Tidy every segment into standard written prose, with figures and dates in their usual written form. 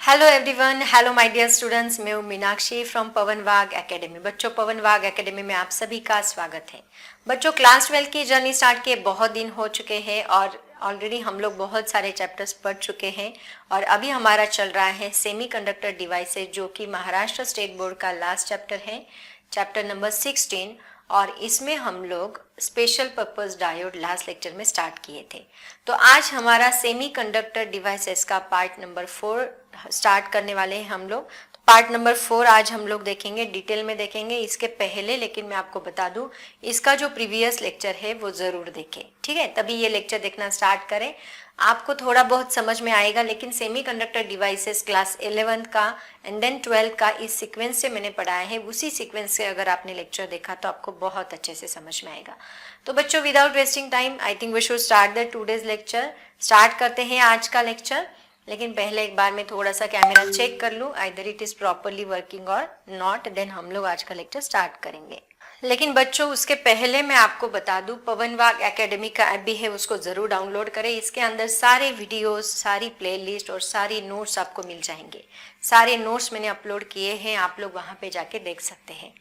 Hello everyone, hello my dear students. मैं हूँ Meenakshi from पवन वाग एकेडमी। बच्चों, पवन वाग एकेडमी में आप सभी का स्वागत है। बच्चों, क्लास 12 की जर्नी स्टार्ट किए बहुत दिन हो चुके हैं और ऑलरेडी हम लोग बहुत सारे चैप्टर्स पढ़ चुके हैं और अभी हमारा चल रहा है सेमीकंडक्टर डिवाइसेज, जो कि महाराष्ट्र स्टेट बोर्ड का लास्ट चैप्टर है, चैप्टर नंबर 16। और इसमें हम लोग special purpose diode last lecture में स्टार्ट किए थे। तो आज हमारा सेमीकंडक्टर डिवाइसेस का पार्ट नंबर 4 स्टार्ट करने वाले हैं हम लोग। तो पार्ट नंबर 4 आज हम लोग देखेंगे, डिटेल में देखेंगे। इसके पहले लेकिन मैं आपको बता दूं, इसका जो प्रीवियस लेक्चर है वो जरूर देखें, ठीक है? तभी ये लेक्चर देखना स्टार्ट करें, आपको थोड़ा बहुत समझ में आएगा। लेकिन सेमीकंडक्टर डिवाइसेस क्लास 11 का एंड देन 12 का इस सीक्वेंस से मैंने पढ़ाया है, उसी सीक्वेंस से अगर आपने लेक्चर देखा तो आपको बहुत अच्छे से समझ में आएगा। तो बच्चों, without wasting time I think we should start the today's lecture. Start करते हैं आज का लेक्चर, लेकिन पहले एक बार मैं थोड़ा सा कैमरा चेक कर लूँ, either it is properly working और नॉट, देन हम लोग आज का लेक्चर स्टार्ट करेंगे। लेकिन बच्चों, उसके पहले मैं आपको बता दूं, पवन वाग एकेडमी का ऐप भी है, उसको जरूर डाउनलोड करें। इसके अंदर सारे वीडियोस, सारी प्लेलिस्ट और सारी नोट्स आपको मिल जाएंगे। सारे नोट्स मैंने अपलोड किए हैं, आप लोग वहां पे जाके देख सकते हैं।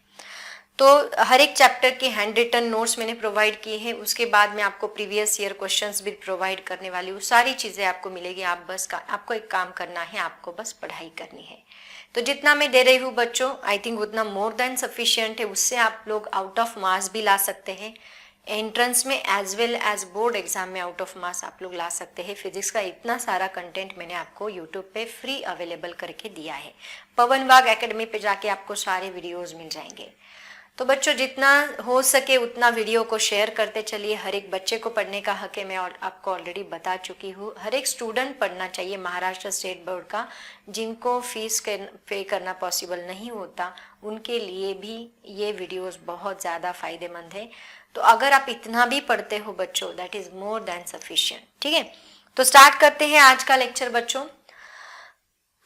तो हर एक चैप्टर के हैंड रिटन नोट्स मैंने प्रोवाइड किए हैं। उसके बाद मैं आपको प्रीवियस ईयर क्वेश्चंस भी प्रोवाइड करने वाली हूँ। सारी चीज़ें आपको मिलेगी। आपको एक काम करना है, आपको बस पढ़ाई करनी है। तो जितना मैं दे रही हूँ बच्चों, आई थिंक उतना मोर देन सफिशिएंट है। उससे आप लोग आउट ऑफ मार्क्स भी ला सकते हैं, एंट्रेंस में as well as board exam में आउट ऑफ मार्क्स आप लोग ला सकते हैं। फिजिक्स का इतना सारा कंटेंट मैंने आपको यूट्यूब पे फ्री अवेलेबल करके दिया है। पवन वाग एकेडमी पे जाके आपको सारे वीडियोज मिल जाएंगे। तो बच्चों, जितना हो सके उतना वीडियो को शेयर करते चलिए। हर एक बच्चे को पढ़ने का हक है, मैं आपको ऑलरेडी बता चुकी हूँ। हर एक स्टूडेंट पढ़ना चाहिए महाराष्ट्र स्टेट बोर्ड का। जिनको फीस पे करना पॉसिबल नहीं होता, उनके लिए भी ये वीडियोस बहुत ज़्यादा फायदेमंद है। तो अगर आप इतना भी पढ़ते हो बच्चों, that is more than sufficient, ठीक है? तो स्टार्ट करते हैं आज का लेक्चर बच्चों।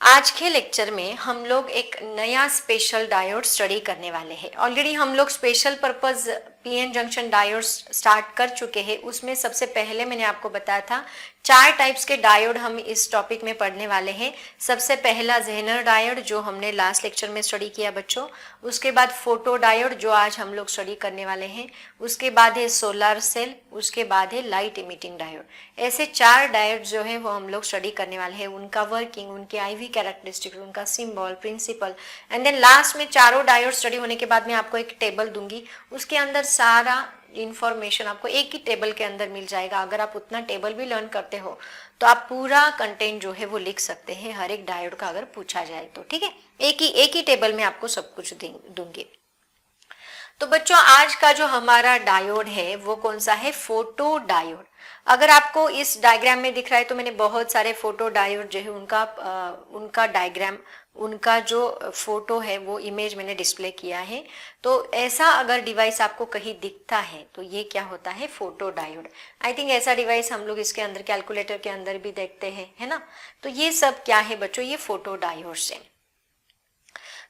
आज के लेक्चर में हम लोग एक नया स्पेशल डायोड स्टडी करने वाले हैं। ऑलरेडी हम लोग special purpose PN junction diode start कर चुके हैं। उसमें सबसे पहले मैंने आपको बताया था 4 टाइप्स के डायोड हम इस टॉपिक में पढ़ने वाले हैं। सबसे पहला जेनर डायोड, जो हमने लास्ट लेक्चर में स्टडी किया बच्चों। उसके बाद फोटो डायोड, जो आज हम लोग स्टडी करने वाले हैं। उसके बाद है सोलर सेल, उसके बाद है लाइट इमिटिंग डायोड। ऐसे 4 डायोड जो है वो हम लोग स्टडी करने वाले हैं। उनका वर्किंग, उनके आईवी कैरेक्टरिस्टिक, उनका symbol, principle, and then last में चारों डायोड स्टडी होने के बाद मैं आपको एक टेबल दूंगी। उसके अंदर सारा इंफॉर्मेशन आपको एक ही टेबल के अंदर मिल जाएगा। अगर आप उतना टेबल भी लर्न करते हो तो आप पूरा कंटेंट जो है वो लिख सकते हैं, हर एक डायोड का अगर पूछा जाए तो, ठीक है? एक ही टेबल में आपको सब कुछ दूंगी। तो बच्चों, आज का जो हमारा डायोड है वो कौन सा है? Photo diode. अगर आपको इस डायग्राम में दिख रहा है तो मैंने बहुत सारे फोटो डायोड जो है उनका डायग्राम, उनका जो फोटो है वो इमेज मैंने डिस्प्ले किया है। तो ऐसा अगर डिवाइस आपको कहीं दिखता है तो ये क्या होता है? Photo diode. आई थिंक ऐसा डिवाइस हम लोग इसके अंदर कैलकुलेटर के अंदर भी देखते हैं, है ना? तो ये सब क्या है बच्चों? ये फोटो डायोड से।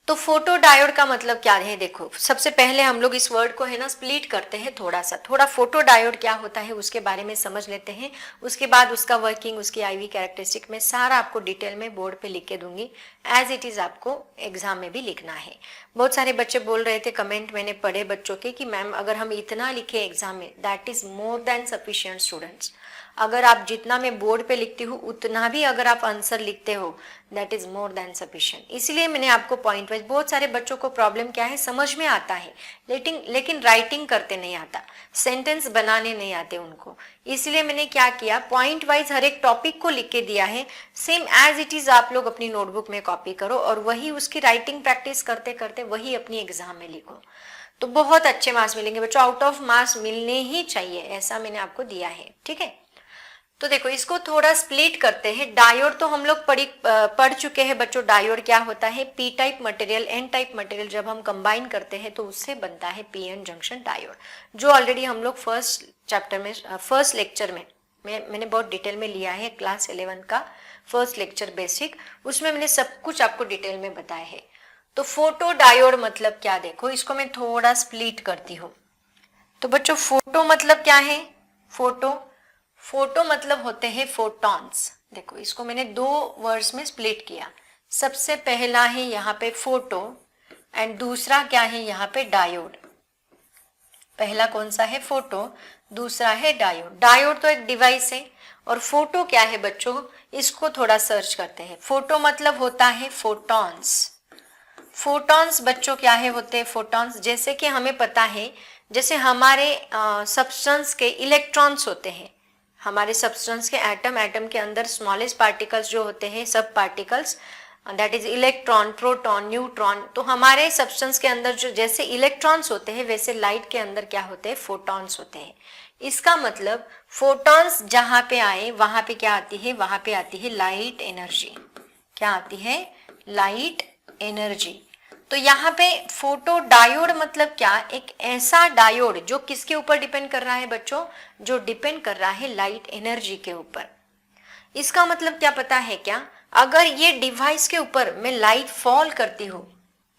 तो फोटो डायोड का मतलब क्या है? देखो, सबसे पहले हम लोग इस वर्ड को है ना स्प्लिट करते हैं थोड़ा फोटो डायोड क्या होता है उसके बारे में समझ लेते हैं। उसके बाद उसका वर्किंग, उसकी आईवी कैरेक्टरिस्टिक में सारा आपको डिटेल में बोर्ड पे लिख के दूंगी। एज इट इज आपको एग्जाम में भी लिखना है। बहुत सारे बच्चे बोल रहे थे, कमेंट मैंने पढ़े बच्चों के, कि मैम अगर हम इतना लिखे एग्जाम में, that is more than sufficient students. अगर आप जितना मैं बोर्ड पे लिखती हूँ उतना भी अगर आप आंसर लिखते हो, that is more than sufficient. इसलिए मैंने आपको पॉइंट वाइज, बहुत सारे बच्चों को प्रॉब्लम क्या है, समझ में आता है लेकिन राइटिंग करते नहीं आता, सेंटेंस बनाने नहीं आते उनको। इसलिए मैंने क्या किया, पॉइंट वाइज हर एक टॉपिक को लिख के दिया है। सेम एज इट इज आप लोग अपनी नोटबुक में कॉपी करो और वही उसकी राइटिंग प्रैक्टिस करते करते वही अपनी एग्जाम में लिखो, तो बहुत अच्छे मार्क्स मिलेंगे बच्चों। आउट ऑफ मार्क्स मिलने ही चाहिए, ऐसा मैंने आपको दिया है, ठीक है? तो देखो, इसको थोड़ा स्प्लिट करते हैं। डायोड तो हम लोग पढ़ चुके हैं बच्चों। डायोड क्या होता है? P type material, N type material जब हम कंबाइन करते हैं तो उससे बनता है पीएन जंक्शन डायोड, जो ऑलरेडी हम लोग फर्स्ट चैप्टर में, फर्स्ट लेक्चर में मैंने बहुत डिटेल में लिया है। क्लास 11 का फर्स्ट लेक्चर बेसिक, उसमें मैंने सब कुछ आपको डिटेल में बताया है। तो फोटो डायोड मतलब क्या? देखो, इसको मैं थोड़ा स्प्लिट करती हूँ। तो बच्चों, फोटो मतलब क्या है? फोटो मतलब होते हैं फोटॉन्स। देखो, इसको मैंने 2 वर्ड्स में स्प्लिट किया। सबसे पहला है यहाँ पे फोटो एंड दूसरा क्या है यहाँ पे डायोड। पहला कौन सा है? फोटो, दूसरा है डायोड। डायोड तो एक डिवाइस है और फोटो क्या है बच्चों, इसको थोड़ा सर्च करते हैं। फोटो मतलब होता है फोटॉन्स। फोटॉन्स बच्चों क्या है होते हैं? फोटॉन्स, जैसे कि हमें पता है जैसे हमारे सब्सटेंस के इलेक्ट्रॉन्स होते हैं, हमारे सब्सटेंस के एटम के अंदर स्मॉलेस्ट पार्टिकल्स जो होते हैं, सब particles, that is electron, proton, neutron. तो हमारे सब्सटेंस के अंदर जो जैसे इलेक्ट्रॉन्स होते हैं वैसे लाइट के अंदर क्या होते हैं? फोटॉन्स होते हैं। इसका मतलब फोटॉन्स जहां पे आए वहां पे क्या आती है? वहां पे आती है लाइट एनर्जी। क्या आती है? Light energy. तो यहाँ पे फोटो डायोड मतलब क्या? एक ऐसा डायोड जो किसके ऊपर डिपेंड कर रहा है बच्चों? जो डिपेंड कर रहा है लाइट एनर्जी के ऊपर। इसका मतलब क्या पता है क्या? अगर ये डिवाइस के ऊपर मैं लाइट फॉल करती हूँ,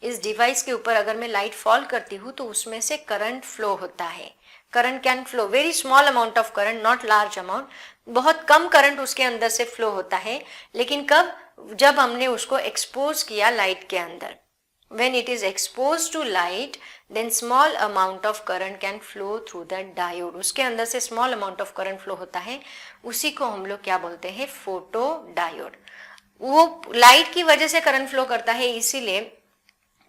इस डिवाइस के ऊपर अगर मैं लाइट फॉल करती हूँ तो उसमें से करंट फ्लो होता है। Current can flow, very small amount of current, not large amount, बहुत कम करंट उसके अंदर से फ्लो होता है। लेकिन कब? जब हमने उसको एक्सपोज किया लाइट के अंदर। When it is exposed to light, then small amount of current can flow through that diode. उसके अंदर से small amount of current flow होता है, उसी को हम लोग क्या बोलते हैं? Photo diode. वो लाइट की वजह से करंट फ्लो करता है, इसीलिए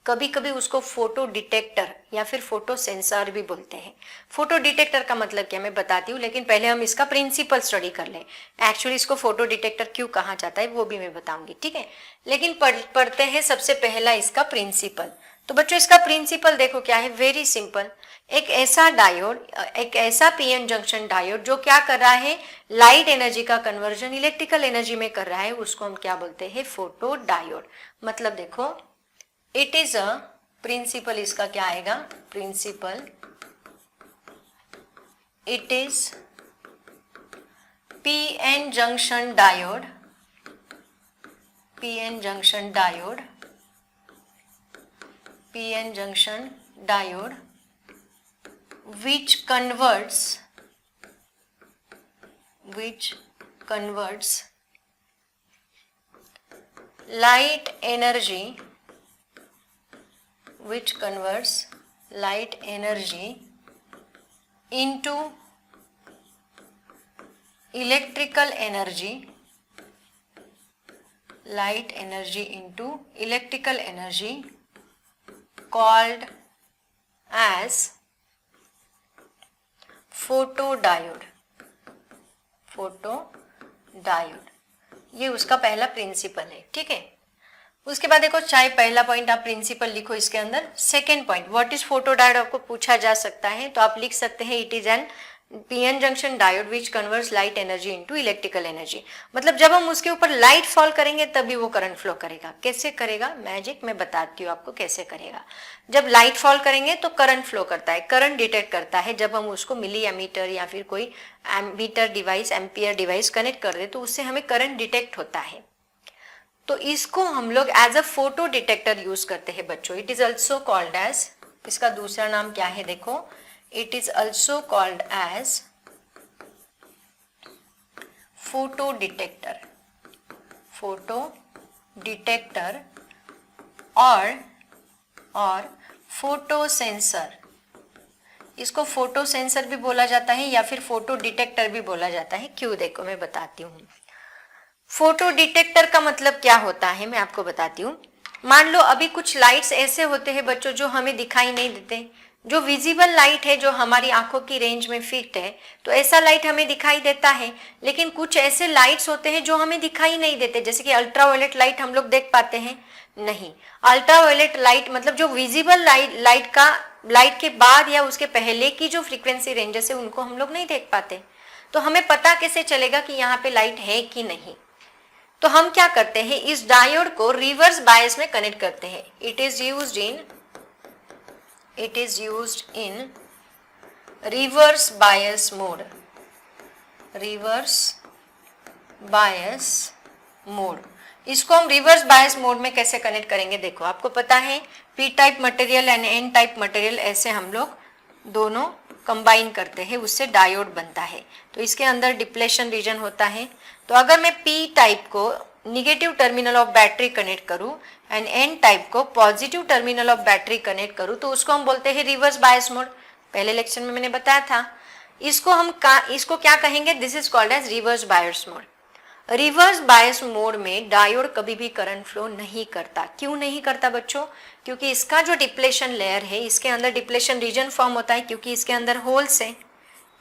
कभी कभी उसको फोटो डिटेक्टर या फिर फोटो सेंसर भी बोलते हैं। फोटो डिटेक्टर का मतलब क्या मैं बताती हूँ, लेकिन पहले हम इसका प्रिंसिपल स्टडी कर लें। एक्चुअली इसको फोटो डिटेक्टर क्यों कहा जाता है वो भी मैं बताऊंगी, ठीक है। लेकिन पढ़ते हैं सबसे पहला इसका प्रिंसिपल। तो बच्चों इसका प्रिंसिपल देखो क्या है, वेरी सिंपल। एक ऐसा डायोड, एक ऐसा पीएन जंक्शन डायोड जो क्या कर रहा है? लाइट एनर्जी का कन्वर्जन इलेक्ट्रिकल एनर्जी में कर रहा है, उसको हम क्या बोलते हैं? Photo diode. मतलब देखो, इट इज अ प्रिंसिपल, इसका क्या आएगा? Principle, it is PN junction diode, PN junction diode, PN junction diode which converts light energy, which converts light energy into electrical energy, light energy into electrical energy, called as photodiode, photodiode। ये उसका पहला principal है, ठीक है। उसके बाद देखो, चाहे पहला पॉइंट आप प्रिंसिपल लिखो इसके अंदर, second point what is photodiode आपको पूछा जा सकता है, तो आप लिख सकते हैं it is an PN junction diode which converts light energy into electrical energy. मतलब जब हम उसके ऊपर लाइट फॉल करेंगे तभी वो करंट फ्लो करेगा। कैसे करेगा? मैजिक मैं बताती हूँ आपको कैसे करेगा। जब लाइट फॉल करेंगे तो करंट फ्लो करता है, करंट डिटेक्ट करता है। जब हम उसको मिली एमीटर या फिर कोई ammeter device, ampere device connect कर दे तो उससे हमें करंट डिटेक्ट होता है। तो इसको हम लोग as a photo detector use करते हैं बच्चों। It is also called as, इसका दूसरा नाम क्या है देखो, it is also called as photo detector, photo detector और फोटो सेंसर। इसको फोटो सेंसर भी बोला जाता है या फिर फोटो डिटेक्टर भी बोला जाता है। क्यों? देखो मैं बताती हूँ। फोटो डिटेक्टर का मतलब क्या होता है मैं आपको बताती हूँ। मान लो अभी कुछ लाइट्स ऐसे होते हैं बच्चों जो हमें दिखाई नहीं देते, जो विजिबल लाइट है, जो हमारी आंखों की रेंज में फिट है, तो ऐसा लाइट हमें दिखाई देता है। लेकिन कुछ ऐसे लाइट्स होते हैं जो हमें दिखाई नहीं देते, जैसे कि अल्ट्रावायलेट लाइट हम लोग देख पाते हैं? नहीं। अल्ट्रावायलेट लाइट मतलब जो विजिबल लाइट के बाद या उसके पहले की जो फ्रीक्वेंसी रेंजेस है उनको हम लोग नहीं देख पाते। तो हमें पता कैसे चलेगा कि यहाँ पे लाइट है कि नहीं? तो हम क्या करते हैं, इस डायोड को रिवर्स बायस में कनेक्ट करते हैं। It is used in reverse bias mode, reverse bias mode. इसको हम रिवर्स बायस मोड में कैसे कनेक्ट करेंगे? देखो आपको पता है P type material and N type material, ऐसे हम लोग दोनों कंबाइन करते हैं, उससे डायोड बनता है। तो इसके अंदर डिप्लेशन रीजन होता है। तो अगर मैं पी टाइप को negative terminal of battery connect करूं एंड एन टाइप को positive terminal of battery connect करूं तो उसको हम बोलते हैं रिवर्स बायस मोड। पहले लेक्चर में मैंने बताया था। इसको क्या कहेंगे? This is called as reverse bias mode. Reverse bias mode में डायोड कभी भी करंट फ्लो नहीं करता। क्यों नहीं करता बच्चों? क्योंकि इसका जो डिप्लेशन लेयर है, इसके अंदर डिप्लेशन रीजन फॉर्म होता है, क्योंकि इसके अंदर होल्स है,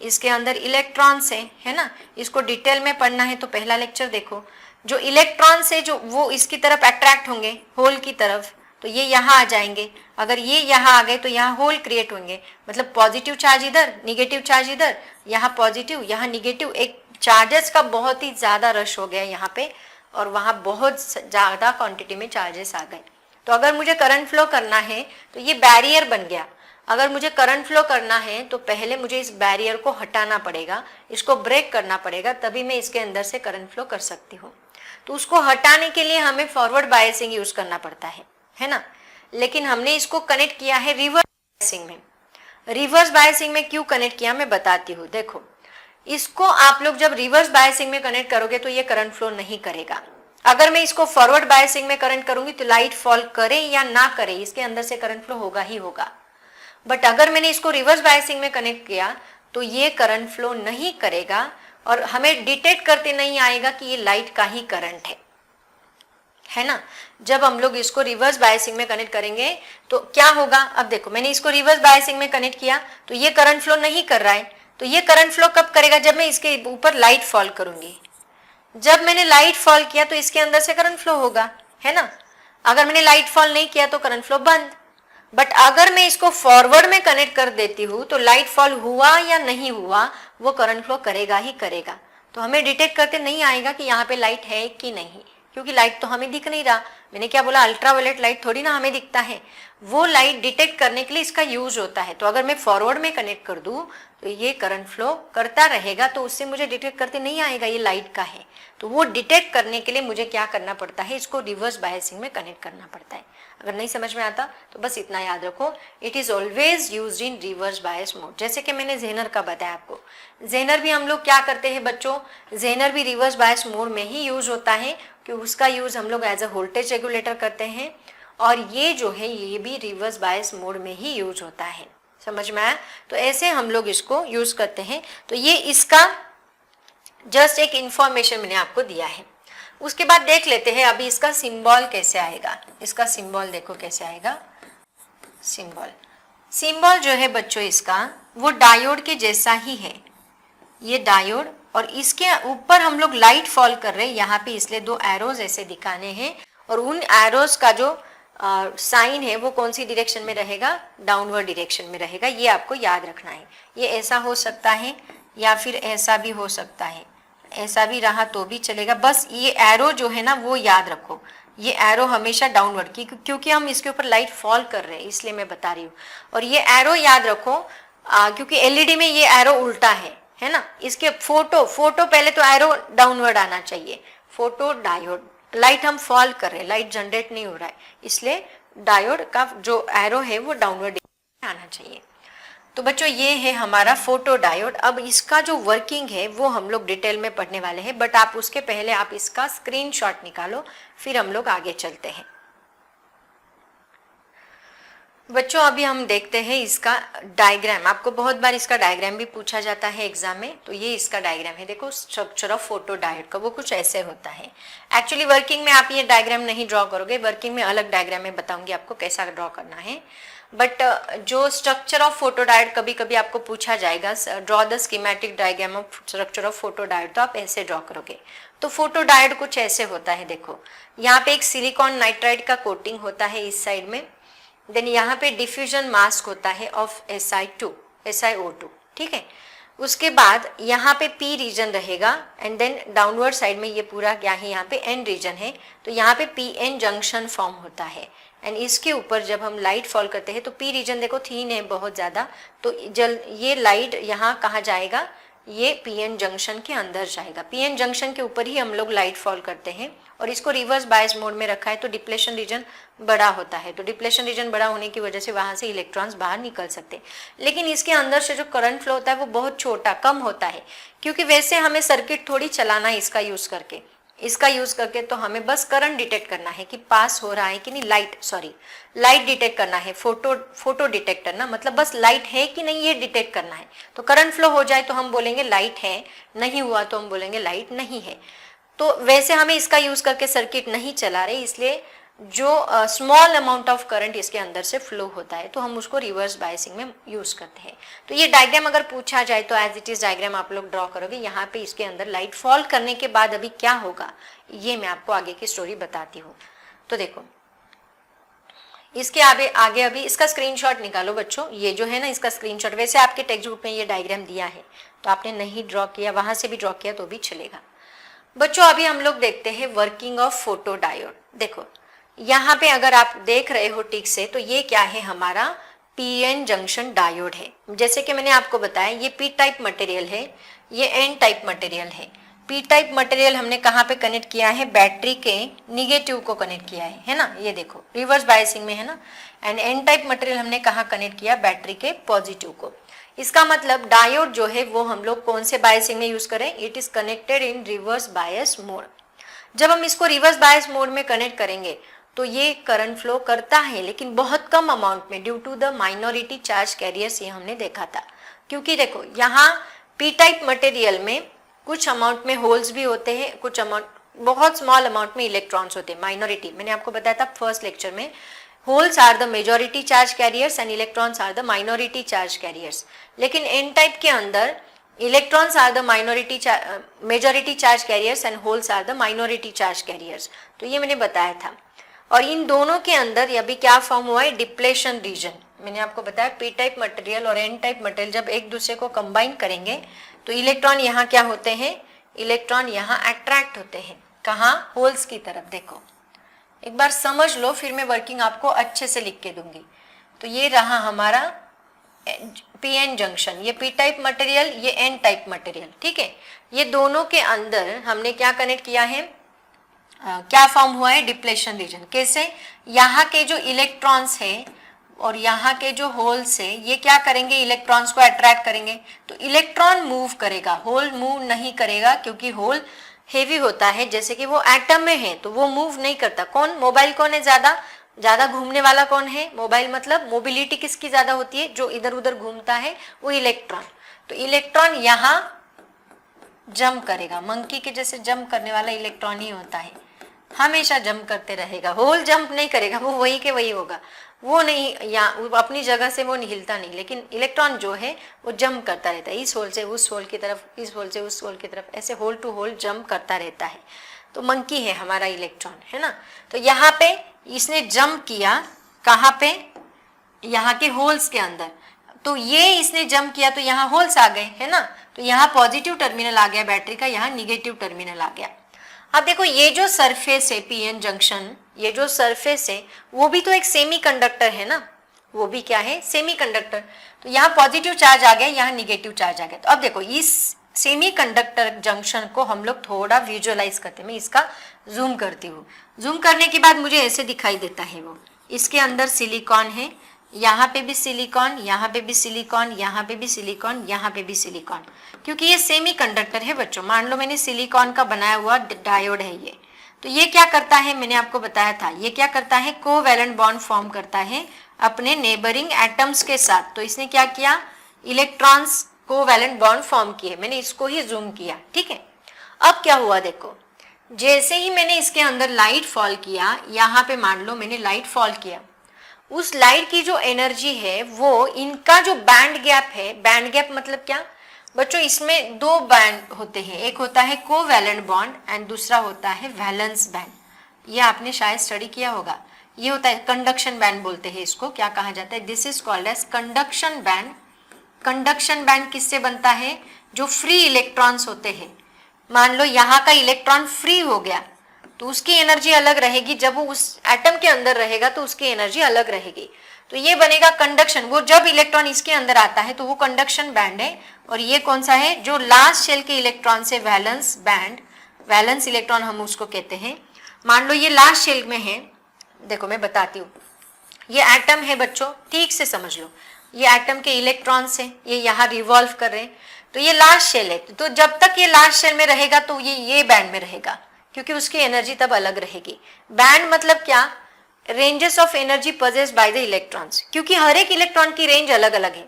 इसके अंदर इलेक्ट्रॉन्स है ना। इसको डिटेल में पढ़ना है तो पहला लेक्चर देखो। जो इलेक्ट्रॉन्स है जो वो इसकी तरफ अट्रैक्ट होंगे होल की तरफ, तो ये यहाँ आ जाएंगे। अगर ये यहाँ आ गए तो यहाँ होल क्रिएट होंगे, मतलब पॉजिटिव चार्ज इधर, निगेटिव चार्ज इधर, यहाँ पॉजिटिव यहाँ निगेटिव। एक चार्जेस का बहुत ही ज़्यादा रश हो गया यहाँ पे, और वहाँ बहुत ज़्यादा क्वांटिटी में चार्जेस आ गए। तो अगर मुझे करंट फ्लो करना है तो ये बैरियर बन गया। अगर मुझे करंट फ्लो करना है तो पहले मुझे इस बैरियर को हटाना पड़ेगा, इसको ब्रेक करना पड़ेगा, तभी मैं इसके अंदर से करंट फ्लो कर सकती हूँ। तो उसको हटाने के लिए हमें फॉरवर्ड बायसिंग यूज करना पड़ता है ना। लेकिन हमने इसको कनेक्ट किया है रिवर्स बायसिंग में। रिवर्स बायसिंग में क्यों कनेक्ट किया मैं बताती हूँ। देखो, इसको आप लोग जब रिवर्स बायसिंग में कनेक्ट करोगे तो ये करंट फ्लो नहीं करेगा। अगर मैं इसको फॉरवर्ड बायसिंग में करंट करूंगी तो लाइट फॉल करे या ना करे, इसके अंदर से करंट फ्लो होगा ही होगा। बट अगर मैंने इसको रिवर्स बायसिंग में कनेक्ट किया तो ये करंट फ्लो नहीं करेगा और हमें डिटेक्ट करते नहीं आएगा कि ये लाइट का ही करंट है ना। जब हम लोग इसको रिवर्स बायसिंग में कनेक्ट करेंगे तो क्या होगा? अब देखो, मैंने इसको रिवर्स बायसिंग में कनेक्ट किया तो ये करंट फ्लो नहीं कर रहा है। तो ये करंट फ्लो कब करेगा? जब मैं इसके ऊपर लाइट फॉल करूंगी। जब मैंने लाइट फॉल किया तो इसके अंदर से करंट फ्लो होगा, है ना। अगर मैंने लाइट फॉल नहीं किया तो करंट फ्लो बंद। बट अगर मैं इसको फॉरवर्ड में कनेक्ट कर देती हूँ तो लाइट फॉल हुआ या नहीं हुआ वो करंट फ्लो करेगा ही करेगा। तो हमें डिटेक्ट करते नहीं आएगा कि यहाँ पे लाइट है कि नहीं, क्योंकि लाइट तो हमें दिख नहीं रहा। मैंने क्या बोला? अल्ट्रावायलेट लाइट थोड़ी ना हमें दिखता है, वो लाइट डिटेक्ट करने के लिए इसका यूज होता है। तो अगर मैं फॉरवर्ड में कनेक्ट कर दूं तो ये करंट फ्लो करता रहेगा, तो उससे मुझे डिटेक्ट करते नहीं आएगा ये लाइट का है। तो वो डिटेक्ट करने के लिए मुझे क्या करना पड़ता है? इसको रिवर्स बायसिंग में कनेक्ट करना पड़ता है। अगर नहीं समझ में आता तो बस इतना याद रखो, it is always used in reverse bias mode. जैसे कि मैंने जेनर का बताया आपको, जेनर भी हम लोग क्या करते हैं बच्चों? जेनर भी रिवर्स बायस मोड में ही यूज होता है, कि उसका यूज हम लोग एज अ वोल्टेज रेगुलेटर करते हैं। और ये जो है ये भी रिवर्स बायस मोड में ही यूज होता है। समझ में आया? तो ऐसे हम लोग इसको यूज करते हैं। तो ये इसका जस्ट एक इंफॉर्मेशन मैंने आपको दिया है। उसके बाद देख लेते हैं अभी इसका सिंबल कैसे आएगा। इसका सिंबल देखो कैसे आएगा। सिंबल जो है बच्चों इसका वो डायोड के जैसा ही है। ये डायोड, और इसके ऊपर हम लोग लाइट फॉल कर रहे हैं यहाँ पे, इसलिए दो एरोज ऐसे दिखाने हैं। और उन एरोज का जो साइन है वो कौन सी डायरेक्शन में रहेगा? डाउनवर्ड डायरेक्शन में रहेगा। ये आपको याद रखना है। ये ऐसा हो सकता है या फिर ऐसा भी हो सकता है, ऐसा भी रहा तो भी चलेगा। बस ये एरो जो है ना वो याद रखो, ये एरो हमेशा डाउनवर्ड की, क्योंकि हम इसके ऊपर लाइट फॉल कर रहे हैं इसलिए मैं बता रही हूँ। और ये एरो याद रखो क्योंकि एलईडी में ये एरो उल्टा है ना। इसके फोटो पहले तो एरो डाउनवर्ड आना चाहिए। फोटो डायोड, लाइट हम फॉल कर रहे हैं, लाइट जनरेट नहीं हो रहा है, इसलिए डायोड का जो एरो है वो डाउनवर्ड आना चाहिए। तो बच्चों ये है हमारा फोटो डायोड। अब इसका जो वर्किंग है वो हम लोग डिटेल में पढ़ने वाले हैं, बट आप उसके पहले आप इसका स्क्रीनशॉट निकालो, फिर हम लोग आगे चलते हैं। बच्चों अभी हम देखते हैं इसका डायग्राम। आपको बहुत बार इसका डायग्राम भी पूछा जाता है एग्जाम में, तो ये इसका डायग्राम है। देखो स्ट्रक्चर ऑफ फोटो डायोड का वो कुछ ऐसे होता है। एक्चुअली वर्किंग में आप ये डायग्राम नहीं ड्रॉ करोगे, वर्किंग में अलग डायग्राम में बताऊंगी आपको कैसा ड्रॉ करना है। बट जो स्ट्रक्चर ऑफ फोटो डायोड कभी कभी आपको पूछा जाएगा, draw the schematic diagram of structure of photo diode, तो आप ऐसे ड्रॉ करोगे। तो फोटो डायोड कुछ ऐसे होता है। देखो यहाँ पे एक सिलिकॉन नाइट्राइड का कोटिंग होता है इस साइड में, देन यहाँ पे डिफ्यूजन मास्क होता है ऑफ SiO2, ठीक है। उसके बाद यहाँ पे P रीजन रहेगा एंड देन डाउनवर्ड साइड में ये पूरा क्या है, यहाँ पे N रीजन है, तो यहाँ पे PN जंक्शन फॉर्म होता है। एंड इसके ऊपर जब हम लाइट फॉल करते हैं तो P रीजन देखो थीन है बहुत ज़्यादा, तो ये लाइट यहाँ कहाँ जाएगा? ये PN जंक्शन के अंदर जाएगा। PN जंक्शन के ऊपर ही हम लोग लाइट फॉल करते हैं। और इसको रिवर्स बायस मोड में रखा है तो डिप्लेशन रीजन बड़ा होता है, तो डिप्लेशन रीजन बड़ा होने की वजह से वहाँ से इलेक्ट्रॉन्स बाहर निकल सकते हैं। लेकिन इसके अंदर से जो करंट फ्लो होता है वो बहुत छोटा कम होता है, क्योंकि वैसे हमें सर्किट थोड़ी चलाना है इसका यूज़ करके। इसका यूज करके तो हमें बस करंट डिटेक्ट करना है कि पास हो रहा है कि नहीं, लाइट डिटेक्ट करना है, फोटो डिटेक्टर ना, मतलब बस लाइट है कि नहीं ये डिटेक्ट करना है। तो करंट फ्लो हो जाए तो हम बोलेंगे लाइट है, नहीं हुआ तो हम बोलेंगे लाइट नहीं है। तो वैसे हमें इसका यूज करके सर्किट नहीं चला रहे, इसलिए जो स्मॉल अमाउंट ऑफ करंट इसके अंदर से फ्लो होता है तो हम उसको रिवर्स बायसिंग में यूज करते हैं। तो ये डायग्राम अगर पूछा जाए तो एज इट इज डायग्राम आप लोग ड्रॉ करोगे। यहाँ पे इसके अंदर लाइट फॉल करने के बाद अभी क्या होगा ये मैं आपको आगे की स्टोरी बताती हूँ। तो देखो इसके आगे अभी इसका स्क्रीनशॉट निकालो बच्चों, ये जो है ना इसका स्क्रीनशॉट, वैसे आपके टेक्स्ट बुक में ये डायग्राम दिया है तो आपने नहीं ड्रॉ किया, वहां से भी ड्रॉ किया तो भी चलेगा। बच्चों अभी हम लोग देखते हैं वर्किंग ऑफ फोटो डायोड। देखो यहाँ पे अगर आप देख रहे हो ठीक से तो ये क्या है, हमारा पीएन जंक्शन डायोड है। जैसे कि मैंने आपको बताया ये पी टाइप मटेरियल है, ये एन टाइप मटेरियल है। पी टाइप मटेरियल हमने कहाँ पे कनेक्ट किया है, बैटरी के निगेटिव को कनेक्ट किया है ना, ये देखो रिवर्स बायसिंग में है ना। एंड एन टाइप मटेरियल हमने कहाँ कनेक्ट किया, बैटरी के पॉजिटिव को। इसका मतलब डायोड जो है वो हम लोग कौन से बायसिंग में यूज करें, it is connected in reverse bias mode. जब हम इसको रिवर्स बायस मोड में कनेक्ट करेंगे तो ये करंट फ्लो करता है लेकिन बहुत कम अमाउंट में, due to the minority charge carriers, ये हमने देखा था। क्योंकि देखो यहाँ पी टाइप मटेरियल में कुछ अमाउंट में होल्स भी होते हैं, कुछ अमाउंट बहुत स्मॉल अमाउंट में इलेक्ट्रॉन्स होते हैं, माइनॉरिटी। मैंने आपको बताया था फर्स्ट लेक्चर में, holes are the majority charge carriers and electrons are the minority charge carriers. लेकिन एन टाइप के अंदर electrons are the majority charge carriers and holes are the minority charge carriers. तो ये मैंने बताया था। और इन दोनों के अंदर अभी क्या फॉर्म हुआ है, डिप्लेशन रीजन। मैंने आपको बताया पी टाइप मटेरियल और एन टाइप मटेरियल जब एक दूसरे को कंबाइन करेंगे तो इलेक्ट्रॉन यहाँ क्या होते हैं, इलेक्ट्रॉन यहाँ अट्रैक्ट होते हैं, कहाँ, होल्स की तरफ। देखो एक बार समझ लो फिर मैं वर्किंग आपको अच्छे से लिख के दूंगी। तो ये रहा हमारा पीएन जंक्शन, ये पी टाइप मटेरियल, ये एन टाइप मटेरियल, ठीक है। ये दोनों के अंदर हमने क्या कनेक्ट किया है, क्या फॉर्म हुआ है, डिप्लेशन रीजन। कैसे, यहाँ के जो इलेक्ट्रॉन्स है और यहाँ के जो होल्स है ये क्या करेंगे, इलेक्ट्रॉन्स को अट्रैक्ट करेंगे। तो इलेक्ट्रॉन मूव करेगा, होल मूव नहीं करेगा, क्योंकि होल हेवी होता है, जैसे कि वो एटम में है तो वो मूव नहीं करता। कौन, मोबाइल कौन है ज्यादा घूमने वाला कौन है, मोबाइल। मतलब मोबिलिटी किसकी ज्यादा होती है, जो इधर उधर घूमता है वो इलेक्ट्रॉन। तो इलेक्ट्रॉन यहाँ जंप करेगा, मंकी के जैसे जंप करने वाला इलेक्ट्रॉन ही होता है, हमेशा जंप करते रहेगा। होल जंप नहीं करेगा, वो वही के वही होगा, वो नहीं, या अपनी जगह से वो हिलता नहीं। लेकिन इलेक्ट्रॉन जो है वो जंप करता रहता है, इस होल से उस होल की तरफ, इस होल से उस होल की तरफ, ऐसे होल टू होल जंप करता रहता है। तो मंकी है हमारा इलेक्ट्रॉन, है ना। तो यहाँ पे इसने जंप किया, कहाँ पे, यहाँ के होल्स के अंदर। तो ये इसने जंप किया तो यहाँ होल्स आ गए, है ना। तो यहाँ पॉजिटिव टर्मिनल आ गया बैटरी का, यहाँ निगेटिव टर्मिनल आ गया। अब देखो ये जो सरफेस है पीएन जंक्शन, ये जो सरफेस है वो भी तो एक सेमीकंडक्टर है ना, वो भी क्या है, सेमीकंडक्टर। तो यहाँ पॉजिटिव चार्ज आ गया, यहाँ निगेटिव चार्ज आ गया। तो अब देखो इस सेमीकंडक्टर जंक्शन को हम लोग थोड़ा विजुअलाइज करते हैं। मैं इसका जूम करती हूँ, जूम करने के बाद मुझे ऐसे दिखाई देता है वो, इसके अंदर सिलिकॉन है, यहाँ पे भी सिलिकॉन, यहाँ पे भी सिलिकॉन, यहाँ पे भी सिलिकॉन, यहाँ पे भी सिलिकॉन, क्योंकि ये सेमीकंडक्टर है बच्चों। मान लो मैंने सिलिकॉन का बनाया हुआ डायोड है ये, तो ये क्या करता है, मैंने आपको बताया था, ये क्या करता है, कोवैलेंट बॉन्ड फॉर्म करता है अपने नेबरिंग एटम्स के साथ। तो इसने क्या किया, इलेक्ट्रॉन्स कोवैलेंट बॉन्ड फॉर्म किए, मैंने इसको ही जूम किया, ठीक है। अब क्या हुआ देखो, जैसे ही मैंने इसके अंदर लाइट फॉल किया, यहाँ पे मान लो मैंने लाइट फॉल किया, उस लाइट की जो एनर्जी है वो इनका जो बैंड गैप है, बैंड गैप मतलब क्या बच्चों, इसमें दो बैंड होते हैं, एक होता है कोवैलेंट बॉन्ड एंड दूसरा होता है वैलेंस बैंड। ये आपने शायद स्टडी किया होगा। ये होता है कंडक्शन बैंड बोलते हैं इसको, क्या कहा जाता है, this is called as conduction band. Conduction band किससे बनता है, जो फ्री इलेक्ट्रॉन्स होते हैं। मान लो यहाँ का इलेक्ट्रॉन फ्री हो गया तो उसकी एनर्जी अलग रहेगी, जब वो उस एटम के अंदर रहेगा तो उसकी एनर्जी अलग रहेगी। तो ये बनेगा कंडक्शन, वो जब इलेक्ट्रॉन इसके अंदर आता है तो वो कंडक्शन बैंड है। और ये कौन सा है, जो लास्ट शेल के इलेक्ट्रॉन से वैलेंस बैंड, वैलेंस इलेक्ट्रॉन हम उसको कहते हैं। मान लो ये लास्ट शेल में है, देखो मैं बताती हूँ, ये एटम है बच्चों, ठीक से समझ लो, ये एटम के इलेक्ट्रॉन्स है, ये यहाँ रिवॉल्व कर रहे हैं। तो ये लास्ट शेल है, तो जब तक ये लास्ट शेल में रहेगा तो ये बैंड में रहेगा, क्योंकि उसकी एनर्जी तब अलग रहेगी। बैंड मतलब क्या, ranges of energy possessed by the electrons, क्योंकि हर एक इलेक्ट्रॉन की रेंज अलग अलग है।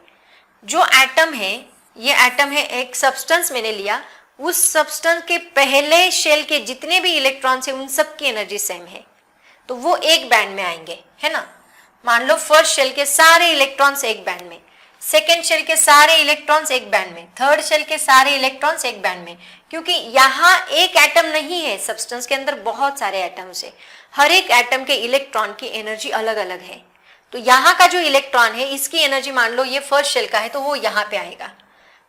जो एटम है, ये एटम है, एक सब्सटेंस मैंने लिया, उस सब्सटेंस के पहले शेल के जितने भी इलेक्ट्रॉन्स हैं उन सब की एनर्जी सेम है, तो वो एक बैंड में आएंगे, है ना। मान लो फर्स्ट शेल के सारे इलेक्ट्रॉन्स एक बैंड में, सेकेंड शेल के सारे इलेक्ट्रॉन्स एक बैंड में, थर्ड शेल के सारे इलेक्ट्रॉन्स एक बैंड में, क्योंकि यहाँ एक एटम नहीं है, सब्सटेंस के अंदर बहुत सारे एटम्स है, हर एक एटम के इलेक्ट्रॉन की एनर्जी अलग अलग है। तो यहाँ का जो इलेक्ट्रॉन है इसकी एनर्जी मान लो ये फर्स्ट शेल का है तो वो यहाँ पे आएगा,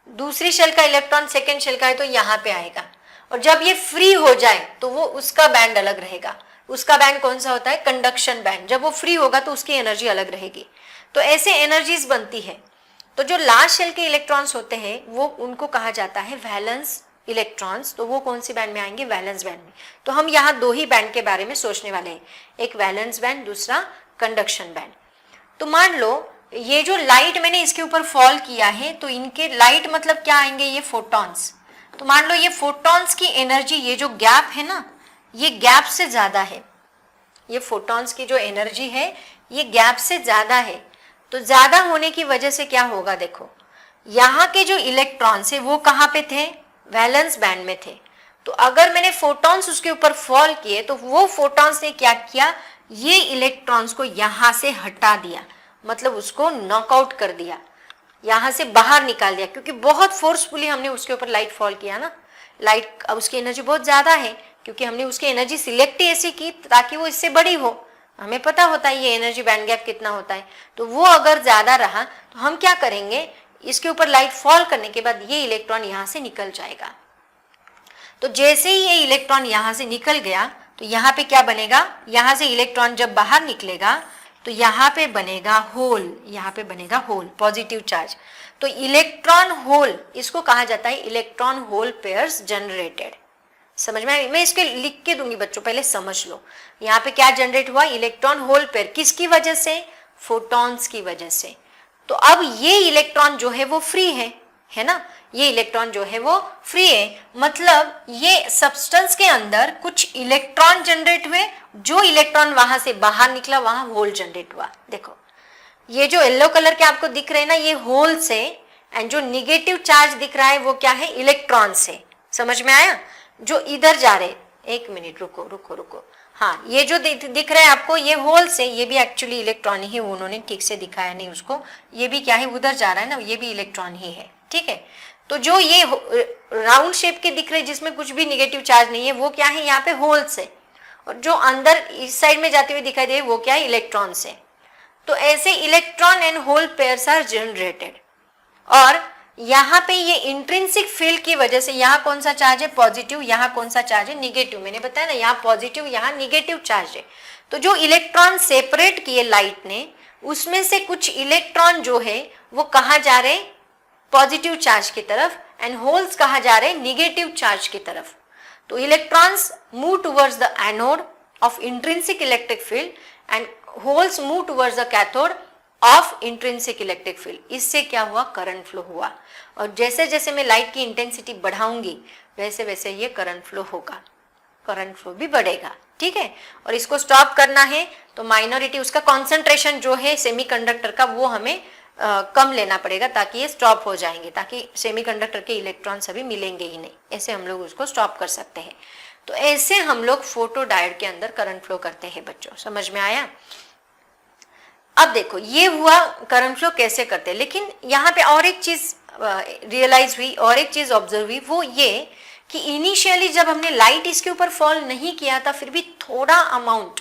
दूसरी शेल का इलेक्ट्रॉन सेकेंड शेल का है तो यहाँ पे आएगा, और जब ये फ्री हो जाए तो वो उसका बैंड अलग रहेगा। उसका बैंड कौन सा होता है, कंडक्शन बैंड। जब वो फ्री होगा तो उसकी एनर्जी अलग रहेगी। तो ऐसे एनर्जीज बनती है। तो जो लास्ट शेल के इलेक्ट्रॉन्स होते हैं वो उनको कहा जाता है वैलेंस इलेक्ट्रॉन्स। तो वो कौन सी बैंड में आएंगे, वैलेंस बैंड में। तो हम यहाँ दो ही बैंड के बारे में सोचने वाले हैं, एक वैलेंस बैंड, दूसरा कंडक्शन बैंड। तो मान लो ये जो लाइट मैंने इसके ऊपर फॉल किया है, तो इनके लाइट मतलब क्या आएंगे, ये फोटॉन्स। तो मान लो ये फोटॉन्स की एनर्जी, ये जो गैप है ना, ये गैप से ज्यादा है। ये फोटॉन्स की जो एनर्जी है ये गैप से ज्यादा है। तो ज्यादा होने की वजह से क्या होगा, देखो यहाँ के जो इलेक्ट्रॉन्स है वो कहाँ पे थे, वैलेंस बैंड में थे। तो अगर मैंने फोटॉन्स उसके ऊपर फॉल किए तो वो फोटॉन्स ने क्या किया, ये इलेक्ट्रॉन्स को यहाँ से हटा दिया, मतलब उसको नॉकआउट कर दिया, यहाँ से बाहर निकाल दिया, क्योंकि बहुत फोर्सफुली हमने उसके ऊपर लाइट फॉल किया ना। लाइट अब उसकी एनर्जी बहुत ज्यादा है, क्योंकि हमने उसकी एनर्जी सिलेक्ट ही ऐसी की ताकि वो इससे बड़ी हो। हमें पता होता है ये एनर्जी बैंड गैप कितना होता है, तो वो अगर ज्यादा रहा तो हम क्या करेंगे, इसके ऊपर लाइट फॉल करने के बाद ये इलेक्ट्रॉन यहाँ से निकल जाएगा। तो जैसे ही ये इलेक्ट्रॉन यहाँ से निकल गया तो यहाँ पे क्या बनेगा, यहाँ से इलेक्ट्रॉन जब बाहर निकलेगा तो यहाँ पे बनेगा होल, यहाँ पे बनेगा होल, पॉजिटिव चार्ज। तो इलेक्ट्रॉन होल, इसको कहा जाता है इलेक्ट्रॉन होल पेयर्स जनरेटेड। समझ में आई? मैं इसके लिख के दूंगी बच्चों, पहले समझ लो। यहाँ पे क्या जनरेट हुआ, इलेक्ट्रॉन होल पेयर, किसकी वजह से, फोटॉन्स की वजह से। तो अब ये इलेक्ट्रॉन जो है वो फ्री है ना, ये इलेक्ट्रॉन जो है वो फ्री है, मतलब ये सब्सटेंस के अंदर कुछ इलेक्ट्रॉन जनरेट हुए, जो इलेक्ट्रॉन वहां से बाहर निकला वहां होल जनरेट हुआ। देखो ये जो येलो कलर के आपको दिख रहे हैं ना, ये होल से, एंड जो निगेटिव चार्ज दिख रहा है वो क्या है, इलेक्ट्रॉन से। समझ में आया? जो इधर जा रहे, एक मिनट रुको रुको रुको, हाँ ये जो दिख रहा है आपको ये होल से, ये भी एक्चुअली इलेक्ट्रॉन ही, उन्होंने ठीक से दिखाया नहीं उसको, ये भी क्या है उधर जा रहा है ना, ये भी इलेक्ट्रॉन ही है, ठीक है। तो जो ये राउंड शेप के दिख रहे जिसमें कुछ भी निगेटिव चार्ज नहीं है वो क्या है, यहाँ पे होल से, और जो अंदर इस साइड में जाते हुए दिखाई दे वो क्या है, इलेक्ट्रॉन से। तो ऐसे electron and hole pairs are generated. और यहाँ पे ये इंट्रिंसिक फील्ड की वजह से, यहाँ कौन सा चार्ज है, पॉजिटिव, यहाँ कौन सा चार्ज है, निगेटिव। मैंने बताया ना यहाँ पॉजिटिव यहाँ निगेटिव चार्ज है। तो जो इलेक्ट्रॉन सेपरेट किए लाइट ने, उसमें से कुछ इलेक्ट्रॉन जो है वो कहाँ जा रहे, पॉजिटिव चार्ज की तरफ, एंड होल्स कहाँ जा रहे, निगेटिव चार्ज की तरफ। तो electrons move towards the anode of intrinsic electric field and holes move towards the cathode of intrinsic electric field. इससे क्या हुआ, करंट फ्लो हुआ। और जैसे जैसे मैं लाइट की इंटेंसिटी बढ़ाऊंगी वैसे वैसे ये करंट फ्लो होगा, करंट फ्लो भी बढ़ेगा, ठीक है। और इसको स्टॉप करना है तो माइनॉरिटी, उसका कॉन्सेंट्रेशन जो है सेमीकंडक्टर का वो हमें कम लेना पड़ेगा, ताकि ये स्टॉप हो जाएंगे, ताकि सेमीकंडक्टर के इलेक्ट्रॉन सभी मिलेंगे ही नहीं। ऐसे हम लोग उसको स्टॉप कर सकते हैं। तो ऐसे हम लोग फोटो डायोड के अंदर करंट फ्लो करते हैं बच्चों, समझ में आया? अब देखो ये हुआ करंट फ्लो कैसे करते हैं, लेकिन यहाँ पे और एक चीज रियलाइज हुई और एक चीज ऑब्जर्व हुई, वो ये कि इनिशियली जब हमने लाइट इसके ऊपर फॉल नहीं किया था फिर भी थोड़ा अमाउंट,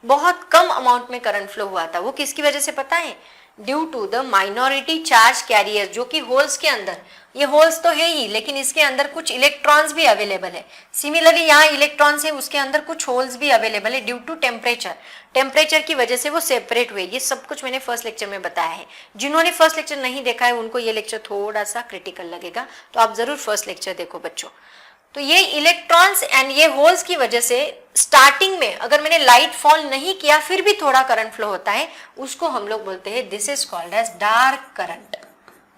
बहुत कम अमाउंट में करंट फ्लो हुआ था। वो किसकी वजह से पता है, due to the minority charge carrier, जो कि होल्स के अंदर, ये होल्स तो है ही लेकिन इसके अंदर कुछ इलेक्ट्रॉन्स भी अवेलेबल है। सिमिलरली यहाँ इलेक्ट्रॉन्स है, उसके अंदर कुछ होल्स भी अवेलेबल है। ड्यू टू टेम्परेचर की वजह से वो सेपरेट हुए। ये सब कुछ मैंने फर्स्ट लेक्चर में बताया है। जिन्होंने फर्स्ट लेक्चर नहीं देखा है उनको ये लेक्चर थोड़ा सा क्रिटिकल लगेगा, तो आप जरूर फर्स्ट लेक्चर देखो बच्चों। तो ये इलेक्ट्रॉन्स एंड ये होल्स की वजह से स्टार्टिंग में अगर मैंने लाइट फॉल नहीं किया फिर भी थोड़ा करंट फ्लो होता है, उसको हम लोग बोलते हैं this is called as dark current.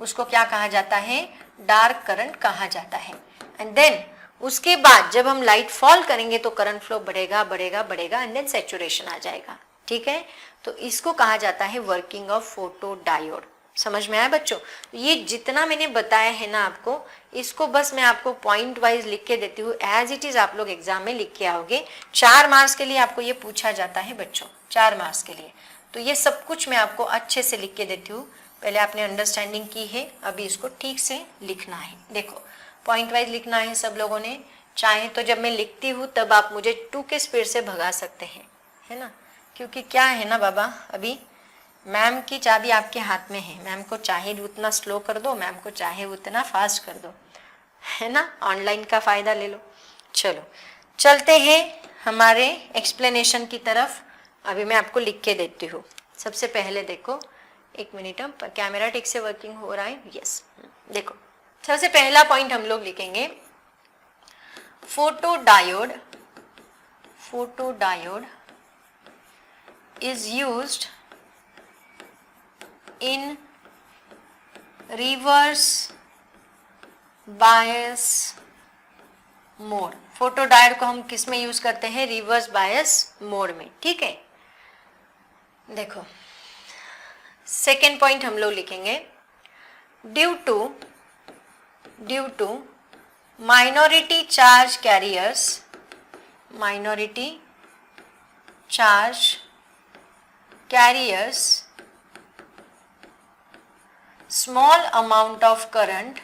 उसको क्या कहा जाता है, डार्क करंट कहा जाता है। एंड देन उसके बाद जब हम लाइट फॉल करेंगे तो करंट फ्लो बढ़ेगा बढ़ेगा बढ़ेगा एंड देन सैचुरेशन आ जाएगा, ठीक है। तो इसको कहा जाता है वर्किंग ऑफ फोटो डायोड। समझ में आया बच्चों? ये जितना मैंने बताया है ना आपको, इसको बस मैं आपको पॉइंट वाइज लिख के देती हूँ, एज इट इज आप लोग एग्जाम में लिख के आओगे। 4 मार्क्स के लिए आपको ये पूछा जाता है बच्चों, 4 मार्क्स के लिए। तो ये सब कुछ मैं आपको अच्छे से लिख के देती हूँ। पहले आपने अंडरस्टैंडिंग की है, अभी इसको ठीक से लिखना है। देखो पॉइंट वाइज लिखना है सब लोगों ने। चाहे तो जब मैं लिखती हूँ तब आप मुझे 2 के स्पीड से भगा सकते हैं, है ना, क्योंकि क्या है ना बाबा, अभी मैम की चाबी आपके हाथ में है। मैम को चाहे उतना स्लो कर दो, मैम को चाहे उतना फास्ट कर दो, है ना, ऑनलाइन का फ़ायदा ले लो। चलो चलते हैं हमारे एक्सप्लेनेशन की तरफ। अभी मैं आपको लिख के देती हूँ। सबसे पहले देखो, एक मिनट, कैमरा ठीक से वर्किंग हो रहा है? यस। देखो सबसे पहला पॉइंट हम लोग लिखेंगे, photo diode is used in reverse bias mode. Photo diode को हम किस में यूज करते हैं? रिवर्स बायस मोड में, ठीक है। देखो सेकेंड पॉइंट हम लोग लिखेंगे, due to minority charge carriers small amount of current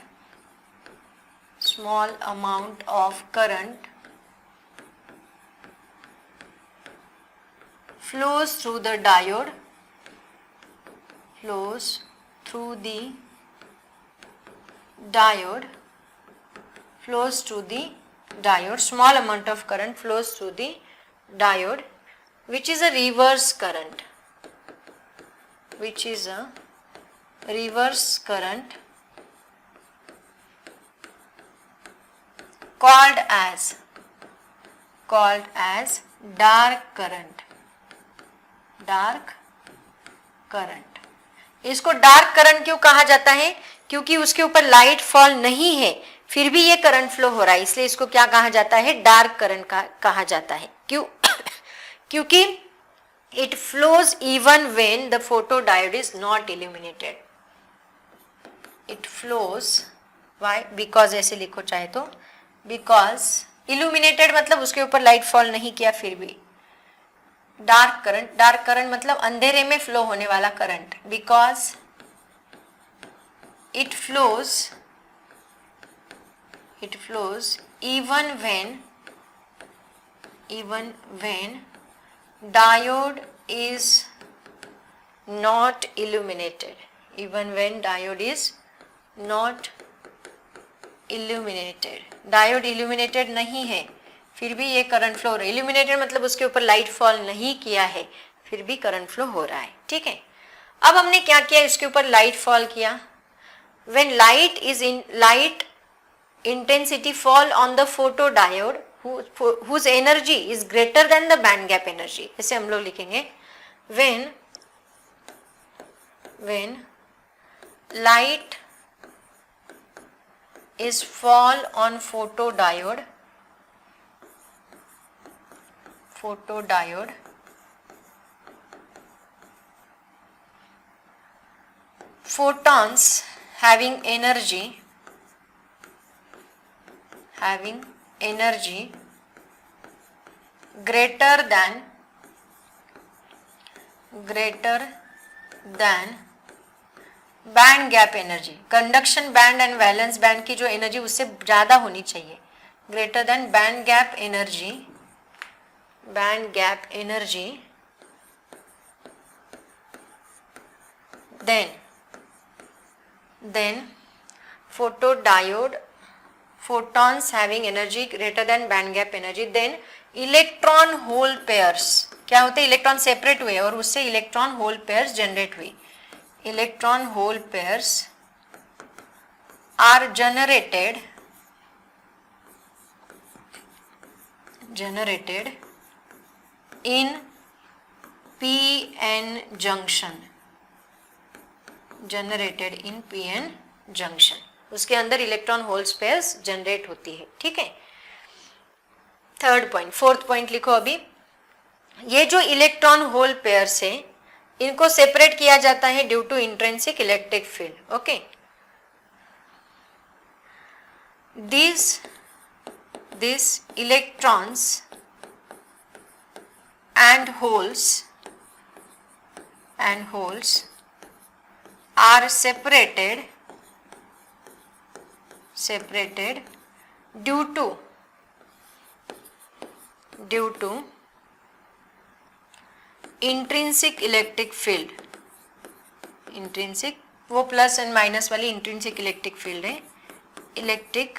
flows through the diode, small amount of current flows through the diode, which is a reverse current, called as dark current। इसको dark current क्यों कहा जाता है? क्योंकि उसके ऊपर light fall नहीं है, फिर भी ये करंट फ्लो हो रहा है, इसलिए इसको क्या कहा जाता है? डार्क करंट कहा जाता है। क्यों? क्योंकि it flows even when the photodiode is not illuminated। it flows, why? because ऐसे लिखो चाहे तो, because illuminated मतलब उसके ऊपर लाइट फॉल नहीं किया फिर भी। डार्क करंट मतलब अंधेरे में फ्लो होने वाला current, because it flows even when diode is not illuminated, diode illuminated नहीं है फिर भी ये करंट फ्लो हो रहा है। इल्यूमिनेटेड मतलब उसके ऊपर लाइट फॉल नहीं किया है, फिर भी करंट फ्लो हो रहा है, ठीक है। अब हमने क्या किया? इसके ऊपर लाइट फॉल किया। when light intensity fall on the photodiode whose energy is greater than the band gap energy, ऐसे हम लोग लिखेंगे, when light is fall on photodiode photons having energy greater than band gap energy, conduction band and valence band की जो energy उससे ज्यादा होनी चाहिए, greater than band gap energy, then photons having energy greater than band gap energy, then electron hole pairs क्या होते हैं? Electron separate हुए और उससे इलेक्ट्रॉन होल पेयर्स जनरेट हुई। Electron hole pairs are generated in p-n junction, उसके अंदर electron hole pairs generate होती है, ठीक है। थर्ड पॉइंट, फोर्थ पॉइंट लिखो अभी। ये जो इलेक्ट्रॉन होल पेयर्स है इनको सेपरेट किया जाता है due to intrinsic electric field. Okay, these electrons and holes are separated due to intrinsic electric field. Intrinsic वो प्लस एंड माइनस वाली इंट्रिंसिक इलेक्ट्रिक फील्ड है। इलेक्ट्रिक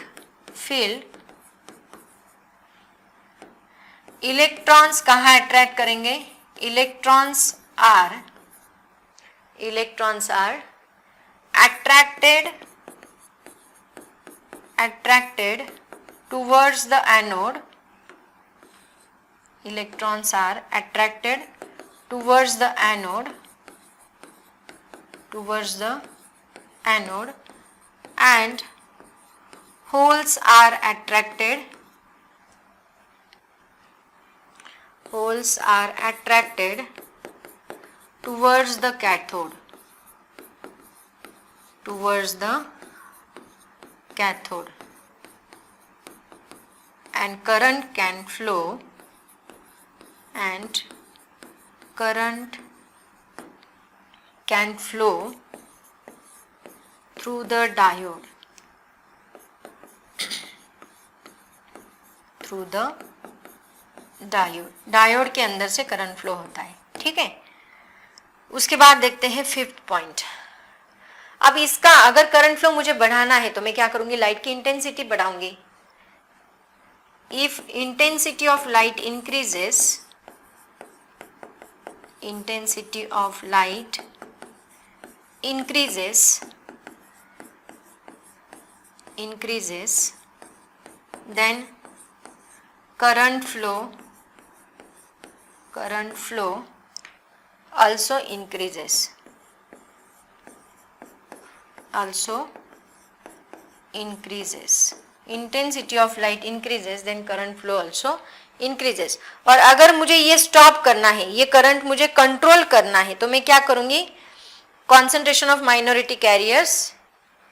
फील्ड इलेक्ट्रॉन्स कहाँ attract करेंगे? Electrons are attracted towards the anode. Electrons are attracted towards the anode and holes are attracted towards the cathode and current can flow through the diode diode के अंदर से current flow होता है। ठीक है, उसके बाद देखते हैं फिफ्थ पॉइंट। अब इसका अगर करंट फ्लो मुझे बढ़ाना है तो मैं क्या करूंगी? लाइट की इंटेंसिटी बढ़ाऊंगी। If intensity of light increases then current flow also increases. Intensity of light increases, then current flow also increases. और अगर मुझे ये स्टॉप करना है, ये करंट मुझे कंट्रोल करना है, तो मैं क्या करूंगी? कॉन्सेंट्रेशन ऑफ माइनॉरिटी कैरियर्स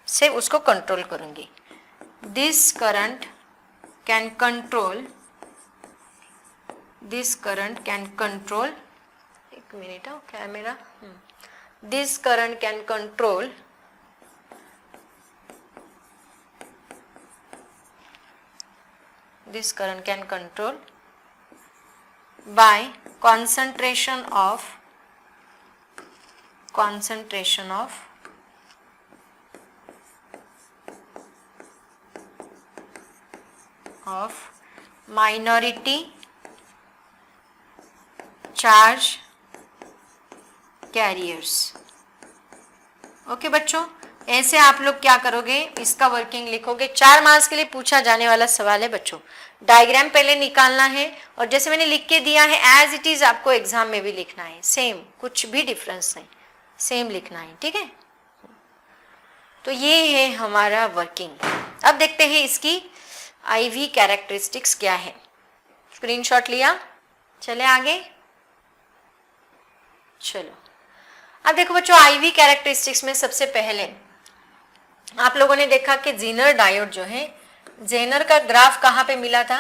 से उसको कंट्रोल करूंगी। This current can control एक minute camera. This current can control by concentration of minority charge carriers। Okay बच्चों, ऐसे आप लोग क्या करोगे? इसका वर्किंग लिखोगे। 4 मार्क्स के लिए पूछा जाने वाला सवाल है बच्चों। डायग्राम पहले निकालना है और जैसे मैंने लिख के दिया है एज इट इज आपको एग्जाम में भी लिखना है। सेम, कुछ भी डिफरेंस नहीं, सेम लिखना है। ठीक है, तो ये है हमारा वर्किंग। अब देखते हैं इसकी IV कैरेक्टरिस्टिक्स क्या है। स्क्रीनशॉट लिया, चले आगे। चलो अब देखो बच्चों, IV कैरेक्टरिस्टिक्स में सबसे पहले आप लोगों ने देखा कि जेनर डायोड जो है, जेनर का ग्राफ कहाँ पे मिला था?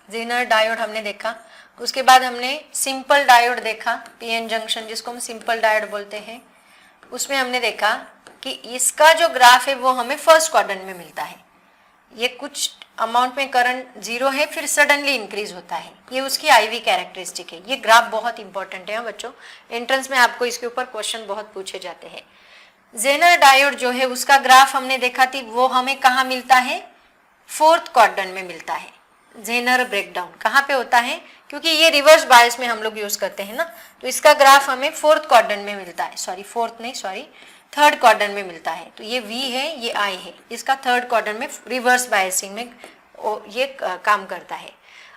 जेनर डायोड हमने देखा। उसके बाद हमने सिंपल डायोड देखा, PN जंक्शन जिसको हम सिंपल डायोड बोलते हैं। उसमें हमने देखा कि इसका जो ग्राफ है वो हमें फर्स्ट क्वाड्रेंट में मिलता है। ये कुछ अमाउंट में करंट 0 है, फिर सडनली इंक्रीज होता है। ये उसकी IV कैरेक्टरिस्टिक है। ये ग्राफ बहुत इंपॉर्टेंट है बच्चों, एंट्रेंस में आपको इसके ऊपर क्वेश्चन बहुत पूछे जाते हैं। जेनर डायोड जो है उसका ग्राफ हमने देखा थी, वो हमें कहाँ मिलता है? फोर्थ क्वाड्रेंट में मिलता है। जेनर ब्रेकडाउन कहाँ पे होता है? क्योंकि ये रिवर्स बायस में हम लोग यूज करते हैं ना, तो इसका ग्राफ हमें फोर्थ क्वाड्रेंट में मिलता है। थर्ड क्वाड्रेंट में मिलता है। तो ये V है, ये I है, इसका थर्ड क्वाड्रेंट में रिवर्स बायसिंग में ये काम करता है।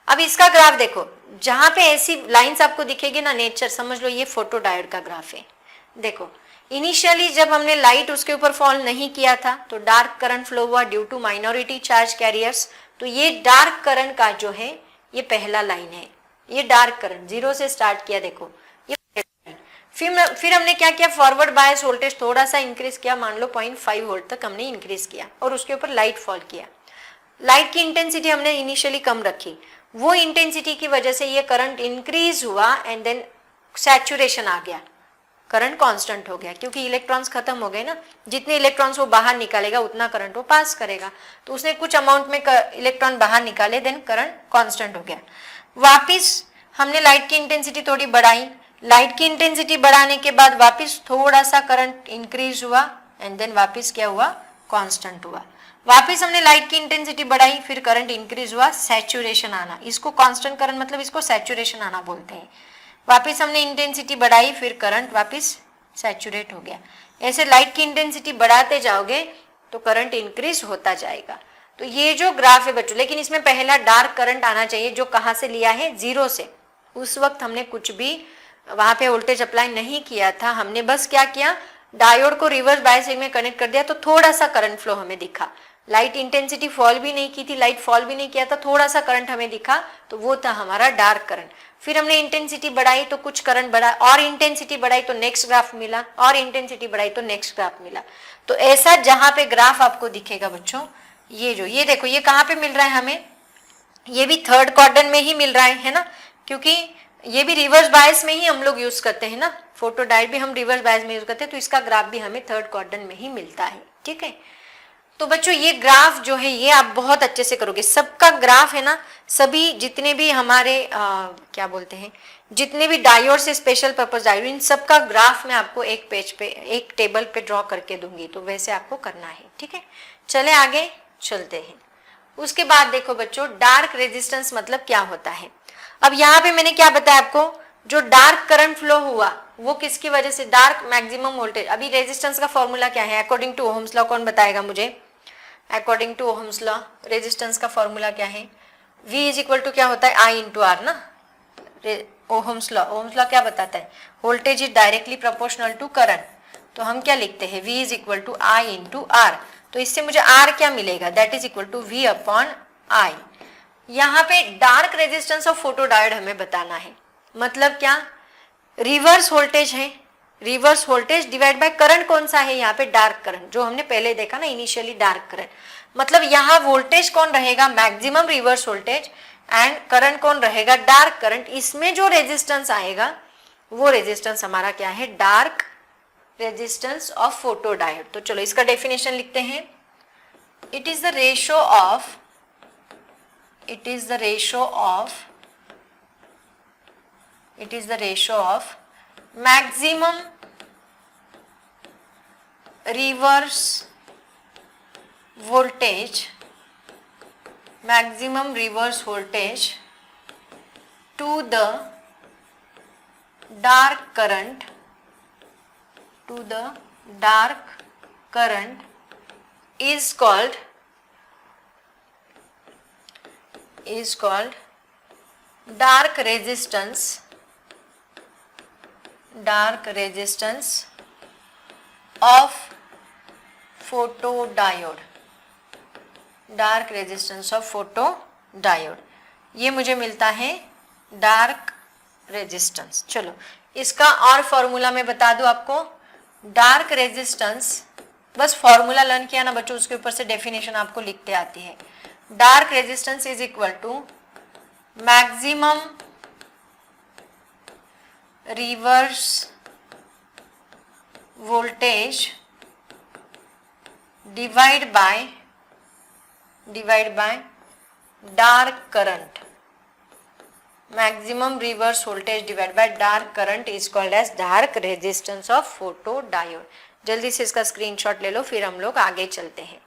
अब इसका ग्राफ देखो, जहां पे ऐसी लाइंस आपको दिखेगी ना, नेचर समझ लो ये फोटो डायोड का ग्राफ है। देखो इनिशियली जब हमने लाइट उसके ऊपर फॉल नहीं किया था तो डार्क करंट फ्लो हुआ due to minority charge carriers. तो ये डार्क करंट का जो है ये पहला लाइन है, ये डार्क करंट 0 से स्टार्ट किया, देखो ये फिर हमने क्या किया, फॉरवर्ड बायस वोल्टेज थोड़ा सा इंक्रीज किया, मान लो 0.5 वोल्ट तक हमने इंक्रीज किया और उसके ऊपर लाइट फॉल किया। लाइट की इंटेंसिटी हमने इनिशियली कम रखी, वो इंटेंसिटी की वजह से ये करंट इंक्रीज हुआ एंड देन सैचुरेशन आ गया, करंट कांस्टेंट हो गया क्योंकि इलेक्ट्रॉन्स खत्म हो गए ना, जितने इलेक्ट्रॉन्स वो बाहर निकालेगा उतना करंट वो पास करेगा, तो उसने कुछ अमाउंट में इलेक्ट्रॉन बाहर निकाले, देन करंट कांस्टेंट हो गया। वापिस हमने लाइट की इंटेंसिटी थोड़ी बढ़ाई, लाइट की इंटेंसिटी बढ़ाने के बाद वापिस थोड़ा सा करंट इंक्रीज हुआ एंड देन वापिस क्या हुआ, कांस्टेंट हुआ। वापिस हमने लाइट की इंटेंसिटी बढ़ाई, फिर करंट इंक्रीज हुआ, सैचुरेशन आना, इसको कांस्टेंट करंट मतलब इसको सैचुरेशन आना बोलते हैं। वापिस हमने इंटेंसिटी बढ़ाई, फिर करंट वापिस सैचुरेट हो गया। ऐसे लाइट की इंटेंसिटी बढ़ाते जाओगे तो करंट इंक्रीज होता जाएगा। तो ये जो ग्राफ है बच्चों, लेकिन इसमें पहला डार्क करंट आना चाहिए, जो कहाँ से लिया है, 0 से। उस वक्त हमने कुछ भी वहां पे वोल्टेज अप्लाई नहीं किया था, हमने बस क्या किया, डायोड को रिवर्स बायस में कनेक्ट कर दिया, तो थोड़ा सा करंट फ्लो हमें दिखा। लाइट इंटेंसिटी फॉल भी नहीं की थी, लाइट फॉल भी नहीं किया था, थोड़ा सा करंट हमें दिखा, तो वो था हमारा डार्क करंट। फिर हमने इंटेंसिटी बढ़ाई तो कुछ करंट बढ़ा, और इंटेंसिटी बढ़ाई तो नेक्स्ट ग्राफ मिला, और इंटेंसिटी बढ़ाई तो नेक्स्ट ग्राफ मिला। तो ऐसा जहां पे ग्राफ आपको दिखेगा बच्चों, ये देखो, ये कहाँ पे मिल रहा है हमें, ये भी थर्ड क्वाड्रेंट में ही मिल रहा है ना, क्योंकि ये भी रिवर्स बायस में ही हम लोग यूज करते हैं ना, फोटो डायोड भी हम रिवर्स बायस में यूज करते हैं, तो इसका ग्राफ भी हमें थर्ड क्वाड्रेंट में ही मिलता है। ठीक है, तो बच्चों ये ग्राफ जो है ये आप बहुत अच्छे से करोगे, सबका ग्राफ है ना, सभी जितने भी हमारे क्या बोलते हैं, जितने भी डायोड से स्पेशल पर्पस डायोड, इन सबका ग्राफ मैं आपको एक पेज पे, एक टेबल पे ड्रॉ करके दूंगी, तो वैसे आपको करना है। ठीक है, चले आगे चलते हैं। उसके बाद देखो बच्चों, डार्क रेजिस्टेंस मतलब क्या होता है। अब यहाँ पे मैंने क्या बताया आपको, जो डार्क करंट फ्लो हुआ वो किसकी वजह से, डार्क मैक्सिमम वोल्टेज। अभी रेजिस्टेंस का फॉर्मूला क्या है, अकॉर्डिंग टू ओहम्स लॉ, कौन बताएगा मुझे, according to Ohm's law resistance का फॉर्मूला क्या है, V इज इक्वल टू क्या होता है, I इंटू आर ना। ओहम्स लॉ क्या बताता है, voltage is directly proportional to current, तो हम क्या लिखते हैं, V is equal to I into R. तो इससे मुझे R क्या मिलेगा, that is equal to V upon I। यहाँ पे dark resistance of photo diode हमें बताना है, मतलब क्या, रिवर्स वोल्टेज है, reverse voltage divide by current कौन सा है, यहाँ पे डार्क करंट, जो हमने पहले देखा ना इनिशियली डार्क करंट, मतलब यहाँ वोल्टेज कौन रहेगा, maximum reverse voltage, and current कौन रहेगा, डार्क करंट। इसमें जो रेजिस्टेंस आएगा वो रेजिस्टेंस हमारा क्या है, dark resistance of photo diode. तो चलो इसका डेफिनेशन लिखते हैं, it is the ratio of maximum reverse voltage to the dark current is called dark resistance of photodiode, dark resistance of photodiode, ये मुझे मिलता है डार्क रेजिस्टेंस। चलो इसका और फॉर्मूला मैं बता दूं आपको, डार्क रेजिस्टेंस, बस फॉर्मूला लर्न किया ना बच्चों, उसके ऊपर से डेफिनेशन आपको लिखते आती है। Dark resistance is equal to maximum reverse voltage divide by dark current, maximum reverse voltage divide by dark current is called as dark resistance of photo diode. जल्दी से इसका स्क्रीनशॉट ले लो, फिर हम लोग आगे चलते हैं।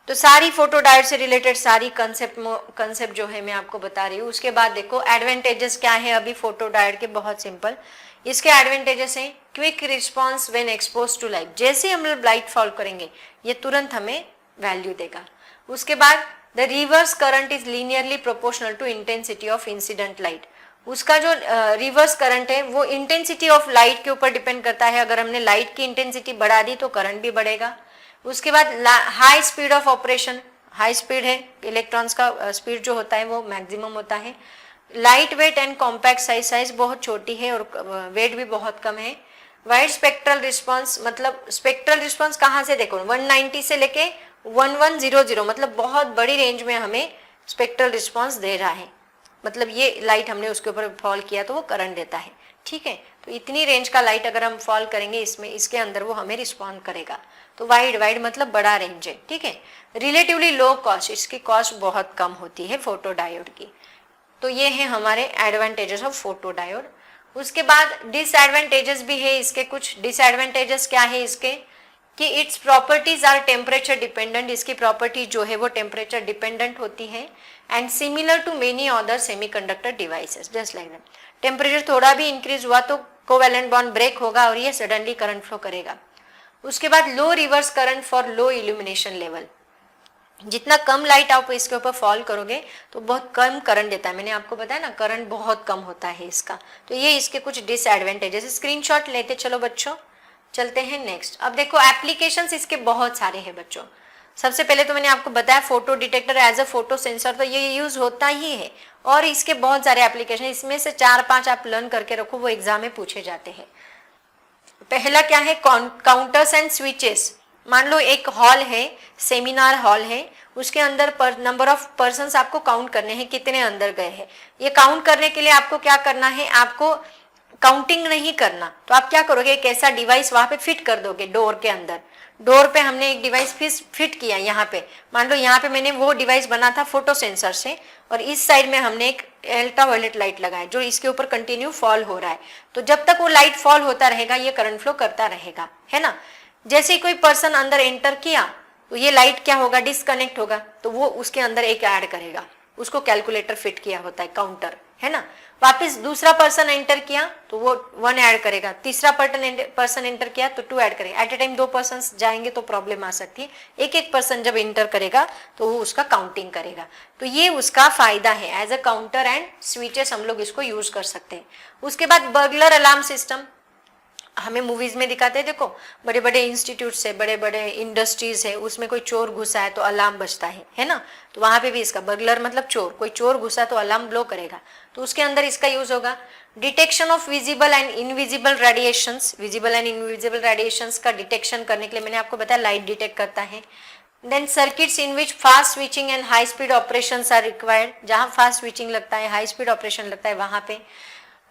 तो सारी फोटो डायोड से रिलेटेड सारी कंसेप्ट जो है मैं आपको बता रही हूँ। उसके बाद देखो एडवांटेजेस क्या है अभी फोटो डायोड के, बहुत सिंपल। इसके एडवांटेजेस हैं, quick response when expose to light, जैसे हम लोग लाइट फॉल करेंगे ये तुरंत हमें वैल्यू देगा। उसके बाद the reverse current is linearly proportional to intensity of incident light, उसका जो रिवर्स करंट है वो इंटेंसिटी ऑफ लाइट के ऊपर डिपेंड करता है। अगर हमने लाइट की इंटेंसिटी बढ़ा दी तो करंट भी बढ़ेगा। उसके बाद high speed of operation, high speed है, इलेक्ट्रॉन्स का स्पीड जो होता है वो मैक्सिमम होता है। Light weight and compact size, size बहुत छोटी है और वेट भी बहुत कम है। वाइड स्पेक्ट्रल रिस्पॉन्स, मतलब स्पेक्ट्रल रिस्पॉन्स कहाँ से देखो 190 से लेके 1100, मतलब बहुत बड़ी रेंज में हमें स्पेक्ट्रल रिस्पॉन्स दे रहा है, मतलब ये लाइट हमने उसके ऊपर फॉल किया तो वो करंट देता है, ठीक है। तो इतनी रेंज का लाइट अगर हम फॉल करेंगे इसमें, इसके अंदर वो हमें रिस्पॉन्ड करेगा। तो वाइड, वाइड मतलब बड़ा रेंज है, ठीक है। रिलेटिवली लो कॉस्ट, इसकी कॉस्ट बहुत कम होती है फोटो डायोड की। तो ये है हमारे एडवांटेजेस ऑफ फोटो डायोड। उसके बाद डिसएडवांटेजेस भी है इसके। कुछ डिसएडवांटेजेस क्या है इसके, कि it's properties are temperature dependent, इसकी प्रॉपर्टी जो है वो टेम्परेचर डिपेंडेंट होती है। And similar to many other semiconductor devices, just like that. Temperature थोड़ा भी इंक्रीज हुआ तो कोवेलेंट बॉन्ड ब्रेक होगा और ये सडनली करंट फ्लो करेगा। उसके बाद low reverse current for low illumination level, जितना कम लाइट आप इसके ऊपर फॉल करोगे तो बहुत कम करंट देता है। मैंने आपको बताया ना, करंट बहुत कम होता है इसका। तो ये इसके कुछ डिसएडवांटेजेस। स्क्रीनशॉट लेते चलो बच्चों, चलते हैं नेक्स्ट। अब देखो एप्लीकेशंस इसके बहुत सारे हैं बच्चों। सबसे पहले तो मैंने आपको बताया photo detector as a photo sensor, तो ये यूज होता ही है और इसके बहुत सारे एप्लीकेशन, इसमें से 4-5 आप लर्न करके रखो, वो एग्जाम में पूछे जाते हैं। पहला क्या है, काउंटर्स एंड स्विचेस। मान लो एक हॉल है, सेमिनार हॉल है, उसके अंदर नंबर ऑफ पर्सन्स आपको काउंट करने हैं, कितने अंदर गए हैं। ये काउंट करने के लिए आपको क्या करना है, आपको काउंटिंग नहीं करना, तो आप क्या करोगे, एक ऐसा डिवाइस वहां पे फिट कर दोगे डोर के अंदर। डोर पे हमने एक डिवाइस फिट किया यहाँ पे, मान लो यहाँ पे मैंने वो डिवाइस बना था फोटो सेंसर से, और इस साइड में हमने एक अल्ट्रावायलेट लाइट लगाया जो इसके ऊपर कंटिन्यू फॉल हो रहा है। तो जब तक वो लाइट फॉल होता रहेगा ये करंट फ्लो करता रहेगा, है ना। जैसे ही कोई पर्सन अंदर एंटर किया तो ये लाइट क्या होगा, डिस्कनेक्ट होगा, तो वो उसके अंदर एक ऐड करेगा, उसको कैलकुलेटर फिट किया होता है, काउंटर, है ना। वापस दूसरा पर्सन एंटर किया तो वो 1 ऐड करेगा, तीसरा पर्सन एंटर किया तो 2 ऐड करेगा। एट ए टाइम 2 पर्सन जाएंगे तो प्रॉब्लम आ सकती है, एक एक पर्सन जब एंटर करेगा तो वो उसका काउंटिंग करेगा। तो ये उसका फायदा है, as a counter and switches हम लोग इसको यूज कर सकते हैं। उसके बाद बर्गलर अलार्म सिस्टम हमें मूवीज में दिखाते हैं, देखो बड़े बड़े इंस्टीट्यूट्स है, बड़े बड़े इंडस्ट्रीज है, उसमें कोई चोर घुसा है तो अलार्म बजता है ना। तो वहां पे भी इसका बर्गलर मतलब चोर, कोई चोर घुसा तो अलार्म ब्लो करेगा, तो उसके अंदर इसका यूज होगा। Detection of visible and invisible radiations, visible and invisible radiations का डिटेक्शन करने के लिए मैंने आपको बताया लाइट डिटेक्ट करता है। Then circuits in which fast switching and high speed operations are required, जहां फास्ट स्विचिंग लगता है, हाई स्पीड ऑपरेशन लगता है वहां पे।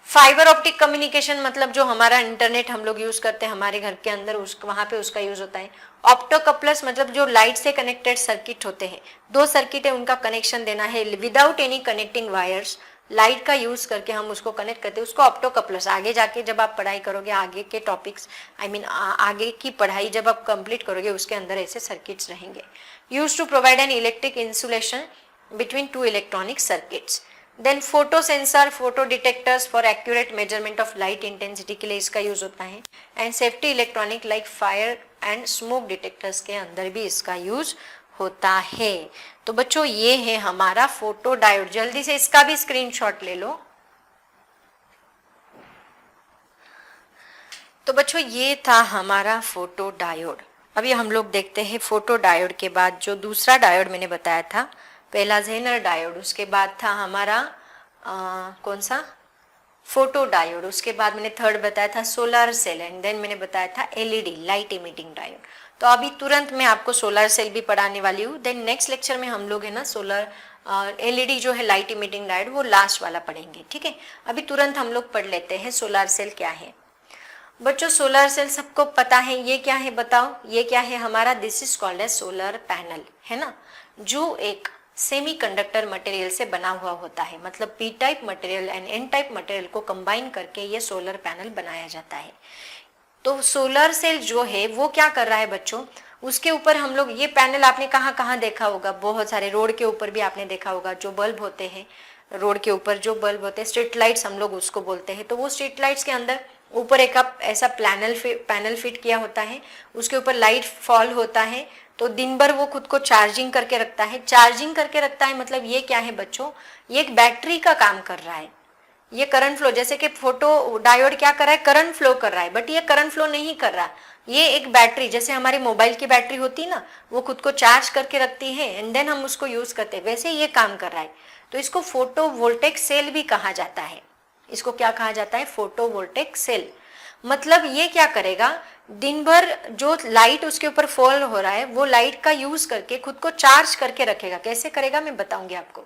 फाइबर ऑप्टिक कम्युनिकेशन मतलब जो हमारा इंटरनेट हम लोग यूज करते हैं हमारे घर के अंदर, उस वहां पे उसका यूज होता है। ऑप्टोकपलर्स मतलब जो लाइट से कनेक्टेड सर्किट होते हैं, 2 सर्किट है उनका कनेक्शन देना है without any connecting wires, light का यूज करके हम उसको कनेक्ट करते हैं, उसको ऑप्टोकपलर्स। आगे जाके जब आप पढ़ाई करोगे, आगे के टॉपिक्स आगे की पढ़ाई जब आप कंप्लीट करोगे उसके अंदर ऐसे सर्किट्स रहेंगे। Use to provide an electric insulation between 2 electronic circuits. Then photo sensor, photo detectors for accurate measurement of light intensity के लिए इसका यूज होता है। And safety electronic like fire and smoke detectors के अंदर भी इसका यूज होता है। तो बच्चों ये है हमारा फोटो डायोड, जल्दी से इसका भी स्क्रीनशॉट ले लो। तो बच्चों ये था हमारा फोटो डायोड। अभी हम लोग देखते हैं फोटो डायोड के बाद जो दूसरा डायोड मैंने बताया था, पहला जेनर डायोड, उसके बाद था हमारा कौन सा, फोटो डायोड, उसके बाद मैंने थर्ड बताया था सोलर सेल, एंड देन मैंने बताया था एलईडी लाइट इमिटिंग डायोड। तो अभी तुरंत मैं आपको सोलर सेल भी पढ़ाने वाली हूँ। देन नेक्स्ट लेक्चर में हम लोग है ना सोलर एलईडी जो है लाइट इमिटिंग डायोड वो लास्ट वाला पढ़ेंगे, ठीक है। अभी तुरंत हम लोग पढ़ लेते हैं सोलर सेल क्या है। बच्चों सोलर सेल सबको पता है, ये क्या है बताओ, ये क्या है हमारा, this is called as solar panel, है ना, जो एक सेमीकंडक्टर मटेरियल से बना हुआ होता है। मतलब P type material and N type material को कंबाइन करके ये सोलर पैनल बनाया जाता है। तो सोलर सेल जो है वो क्या कर रहा है बच्चों, उसके ऊपर हम लोग, ये पैनल आपने कहाँ कहाँ देखा होगा, बहुत सारे रोड के ऊपर भी आपने देखा होगा, जो बल्ब होते हैं रोड के ऊपर, जो बल्ब होते हैं स्ट्रीट लाइट्स हम लोग उसको बोलते हैं। तो वो स्ट्रीट लाइट्स के अंदर ऊपर एक ऐसा पैनल फिट किया होता है, उसके ऊपर लाइट फॉल होता है, तो दिन भर वो खुद को चार्जिंग करके रखता है। चार्जिंग करके रखता है मतलब ये क्या है बच्चों, ये एक बैटरी का काम कर रहा है। ये करंट फ्लो, जैसे कि फोटो डायोड क्या कर रहा है, करंट फ्लो कर रहा है, बट ये करंट फ्लो नहीं कर रहा, ये एक बैटरी, जैसे हमारे मोबाइल की बैटरी होती है ना, वो खुद को चार्ज करके रखती है एंड देन हम उसको यूज करते हैं, वैसे ये काम कर रहा है। तो इसको फोटोवोल्टेक सेल भी कहा जाता है। इसको क्या कहा जाता है? Photovoltaic cell. मतलब ये क्या करेगा, दिन भर जो लाइट उसके ऊपर फॉल हो रहा है वो लाइट का यूज करके खुद को चार्ज करके रखेगा। कैसे करेगा मैं बताऊंगी आपको।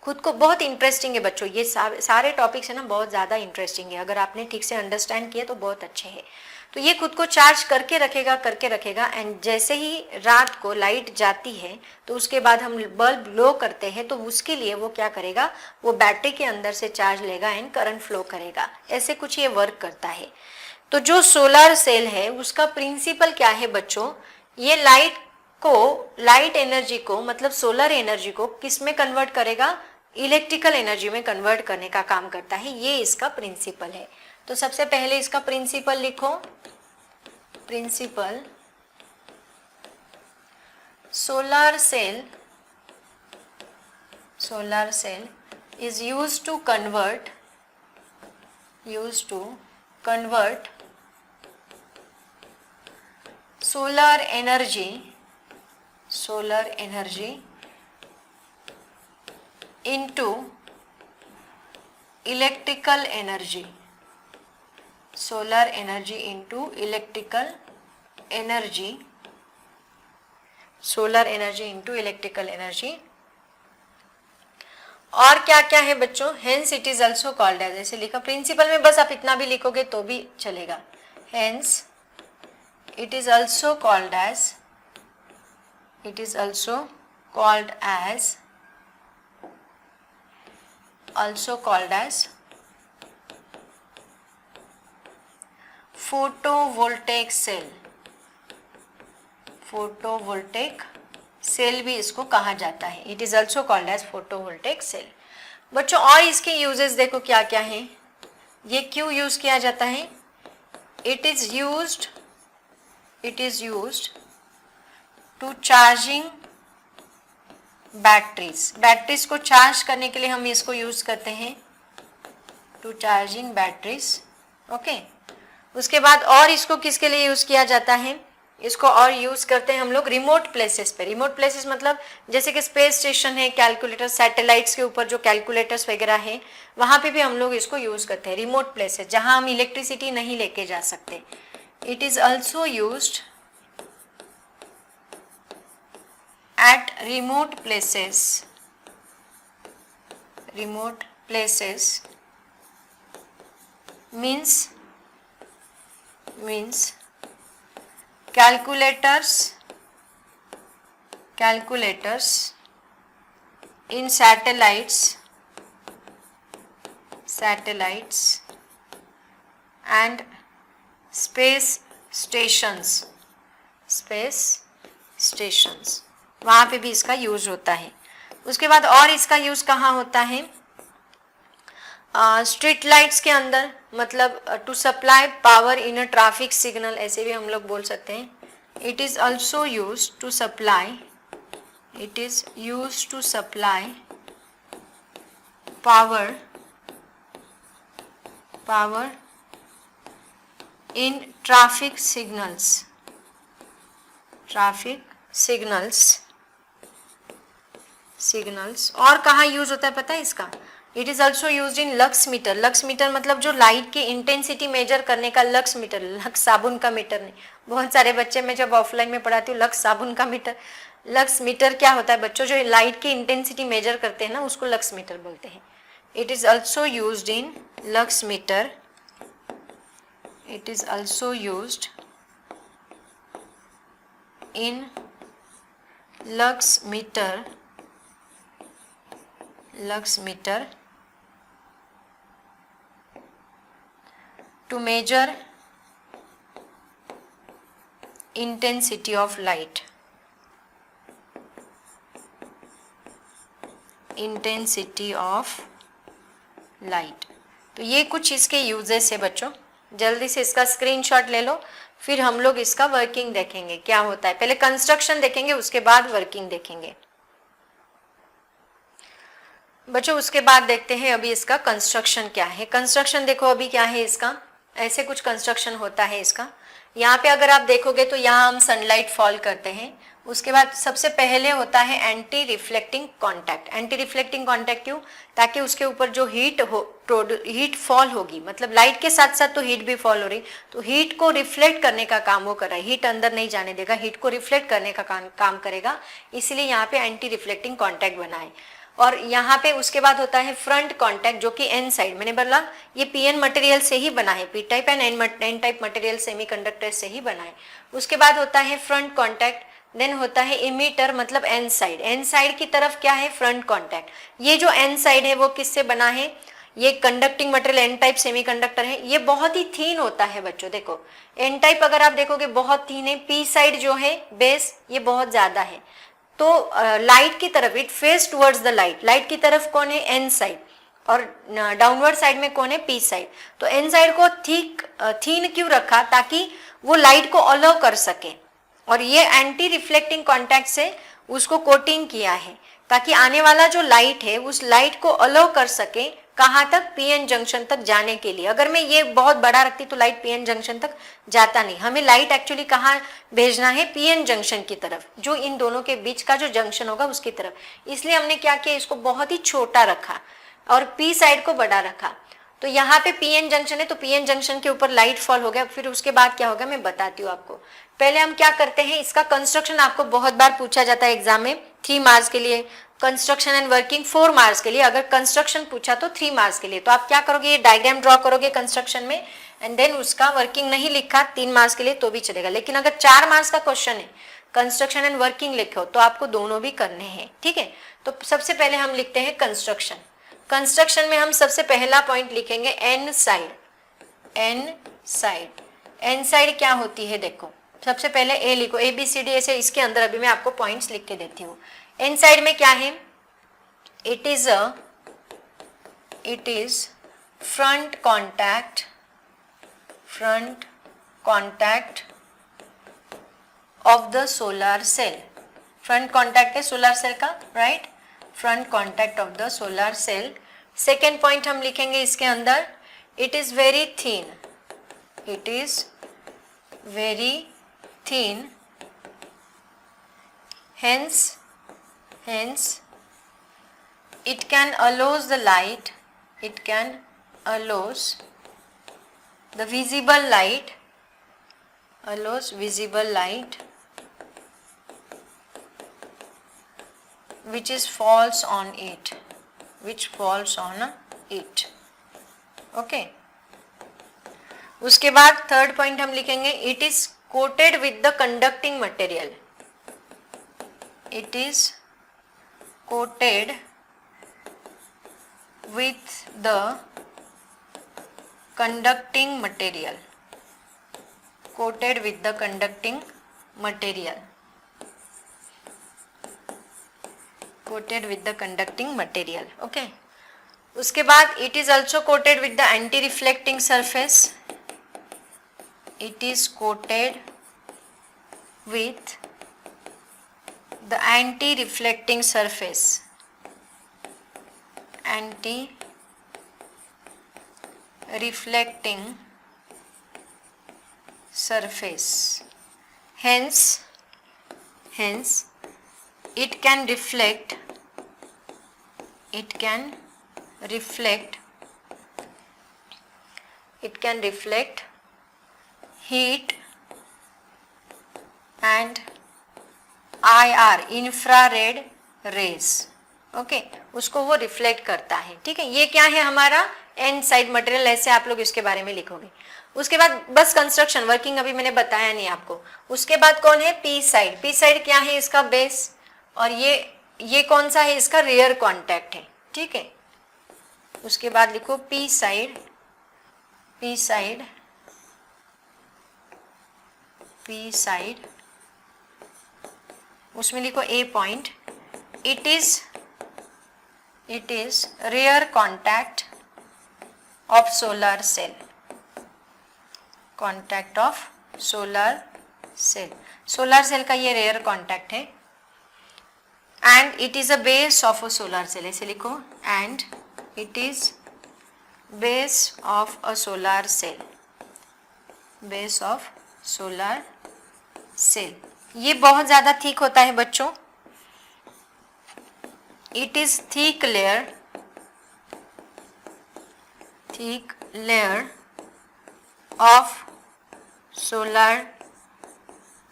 खुद को, बहुत इंटरेस्टिंग है बच्चों, ये सारे टॉपिक्स है ना, बहुत ज़्यादा इंटरेस्टिंग है। अगर आपने ठीक से अंडरस्टैंड किया तो बहुत अच्छे है। तो ये खुद को चार्ज करके रखेगा एंड जैसे ही रात को लाइट जाती है तो उसके बाद हम बल्ब लो करते हैं, तो उसके लिए वो क्या करेगा, वो बैटरी के अंदर से चार्ज लेगा एंड करंट फ्लो करेगा। ऐसे कुछ ये वर्क करता है। तो जो सोलर सेल है उसका प्रिंसिपल क्या है बच्चों, ये लाइट एनर्जी को मतलब सोलर एनर्जी को किस में कन्वर्ट करेगा, इलेक्ट्रिकल एनर्जी में कन्वर्ट करने का काम करता है। ये इसका प्रिंसिपल है। तो सबसे पहले इसका प्रिंसिपल लिखो। Principle, solar cell is used to convert solar energy into electrical energy. Solar energy into electrical energy. Solar energy into electrical energy. और क्या क्या है बच्चों, hence it is also called as, ऐसे लिखा प्रिंसिपल में, बस आप इतना भी लिखोगे तो भी चलेगा। Hence it is also called as photovoltaic cell भी इसको कहा जाता है। It is also called as photovoltaic cell. बच्चों और इसके यूजेस देखो क्या क्या है, ये क्यों यूज किया जाता है। It is used to charging batteries को चार्ज करने के लिए हम इसको यूज करते हैं, टू चार्जिंग बैटरीज। ओके, उसके बाद और इसको किसके लिए यूज किया जाता है, इसको और यूज करते हैं हम लोग रिमोट प्लेसेस पे। रिमोट प्लेसेस मतलब जैसे कि स्पेस स्टेशन है, कैलकुलेटर, सैटेलाइट्स के ऊपर जो कैलकुलेटर्स वगैरह है, वहां पे भी हम लोग इसको यूज करते हैं। रिमोट प्लेसेस जहां हम इलेक्ट्रिसिटी नहीं लेके जा सकते। It is also used at remote places means calculators in satellites and space stations, वहां पे भी इसका यूज होता है। उसके बाद और इसका यूज कहाँ होता है, स्ट्रीट लाइट्स के अंदर, मतलब to supply power in a traffic signal, ऐसे भी हम लोग बोल सकते हैं। It is also use to supply power in traffic signals. और कहाँ यूज होता है पता है इसका, it is also use in lux meter मतलब जो लाइट की इंटेंसिटी मेजर करने का लक्स मीटर, लक्स साबुन का मीटर नहीं। बहुत सारे बच्चे, मैं जब ऑफलाइन में पढ़ाती हूँ, लक्स साबुन का मीटर, लक्स मीटर क्या होता है बच्चों, जो लाइट की इंटेंसिटी मेजर करते हैं ना, उसको लक्स मीटर बोलते हैं। It is also use in lux metre, lux meter to measure intensity of light, तो ये कुछ इसके यूजेस है बच्चों। जल्दी से इसका स्क्रीनशॉट ले लो, फिर हम लोग इसका वर्किंग देखेंगे क्या होता है। पहले कंस्ट्रक्शन देखेंगे, उसके बाद वर्किंग देखेंगे बच्चों। उसके बाद देखते हैं अभी इसका कंस्ट्रक्शन क्या है। कंस्ट्रक्शन देखो अभी क्या है इसका, ऐसे कुछ कंस्ट्रक्शन होता है इसका। यहाँ पे अगर आप देखोगे तो यहाँ हम सनलाइट फॉल करते हैं, उसके बाद सबसे पहले होता है anti reflecting contact. Anti reflecting contact क्यों? ताकि उसके ऊपर जो हीट फॉल होगी, मतलब लाइट के साथ साथ तो हीट भी फॉल हो रही, तो हीट को रिफ्लेक्ट करने का काम वो कर रहा है। हीट अंदर नहीं जाने देगा, हीट को रिफ्लेक्ट करने का काम करेगा, इसलिए यहाँ पे एंटी रिफ्लेक्टिंग कॉन्टैक्ट बना है। और यहाँ पे उसके बाद होता है फ्रंट कॉन्टैक्ट, जो कि एन साइड, मैंने बोला ये पीएन मटेरियल से ही बना है, P type and N type material semiconductor से ही बना है। उसके बाद होता है फ्रंट कॉन्टैक्ट, देन होता है इमीटर, मतलब एन साइड। एन साइड की तरफ क्या है? Front contact. ये जो एन साइड है वो किससे बना है? ये conducting material N type semiconductor है, ये बहुत ही थीन होता है बच्चों। देखो एन टाइप अगर आप देखोगे बहुत थीन है, पी साइड जो है बेस ये बहुत ज्यादा है। तो लाइट की तरफ, it face towards the light, light की तरफ कौन है? एन साइड, और डाउनवर्ड साइड में कौन है? P side. तो एन साइड को थीन क्यों रखा? ताकि वो लाइट को अलाउ कर सके, और ये एंटी रिफ्लेक्टिंग कॉन्टैक्ट से उसको कोटिंग किया है, ताकि आने वाला जो लाइट है उस लाइट को अलाउ कर सके, कहाँ तक? पीएन जंक्शन तक जाने के लिए। अगर मैं ये बहुत बड़ा रखती तो लाइट पीएन जंक्शन तक जाता नहीं, हमें लाइट एक्चुअली कहाँ भेजना है? पीएन जंक्शन की तरफ, जो इन दोनों के बीच का जो जंक्शन होगा उसकी तरफ। इसलिए हमने क्या किया, इसको बहुत ही छोटा रखा और पी साइड को बड़ा रखा। तो यहाँ पे पीएन जंक्शन है, तो पीएन जंक्शन के ऊपर लाइट फॉल हो गया। फिर उसके बाद क्या होगा मैं बताती हूँ आपको। पहले हम क्या करते हैं, इसका कंस्ट्रक्शन आपको बहुत बार पूछा जाता है एग्जाम में, 3 मार्क्स के लिए, कंस्ट्रक्शन एंड वर्किंग 4 मार्क्स के लिए। अगर कंस्ट्रक्शन पूछा तो 3 मार्क्स के लिए। तो आप क्या करोगे, ये डायग्राम ड्रॉ करोगे कंस्ट्रक्शन में, एंड देन उसका वर्किंग नहीं लिखा 3 मार्क्स के लिए तो भी चलेगा। लेकिन अगर 4 मार्क्स का क्वेश्चन है, कंस्ट्रक्शन एंड वर्किंग लिखो, तो आपको दोनों भी करने हैं, ठीक है। तो सबसे पहले हम लिखते हैं कंस्ट्रक्शन। कंस्ट्रक्शन में हम सबसे पहला पॉइंट लिखेंगे N side. N side, N side क्या होती है? देखो सबसे पहले ए लिखो, ए बी सी डी ऐसे, इसके अंदर अभी मैं आपको पॉइंट्स लिख के देती हूँ। एन साइड में क्या है? It is front contact of the solar cell. Front contact है सोलर सेल का, right? Front contact of the solar cell. Second point हम लिखेंगे इसके अंदर, it is very thin. It is very thin, hence it can allows the light, it can allows the visible light, allows visible light which is falls on it, which falls on it, okay। उसके बाद third point हम लिखेंगे, it is coated with the conducting material. It is coated with the conducting material. Coated with the conducting material. Coated with the conducting material. Okay. उसके बाद it is also coated with the anti-reflecting surface. It is coated with the anti-reflecting surface. Anti-reflecting surface. Hence, it can reflect. It can reflect heat and IR, infrared rays, okay, उसको वो reflect करता है, ठीक है। ये क्या है हमारा एन साइड मटेरियल, ऐसे आप लोग इसके बारे में लिखोगे। उसके बाद बस कंस्ट्रक्शन, वर्किंग अभी मैंने बताया नहीं आपको। उसके बाद कौन है? P side. पी साइड क्या है? इसका बेस, और ये कौन सा है? इसका रियर कॉन्टैक्ट है, ठीक है। उसके बाद लिखो P side, P side, P side, उसमें लिखो A point, it is rear contact of solar cell. Contact of solar cell, solar cell का ये रेयर कॉन्टैक्ट है। And it is a base of a solar cell, ऐसे लिखो, and it is base of a solar cell. Base of solar cell. ये बहुत ज़्यादा thick होता है बच्चों, it is thick layer of solar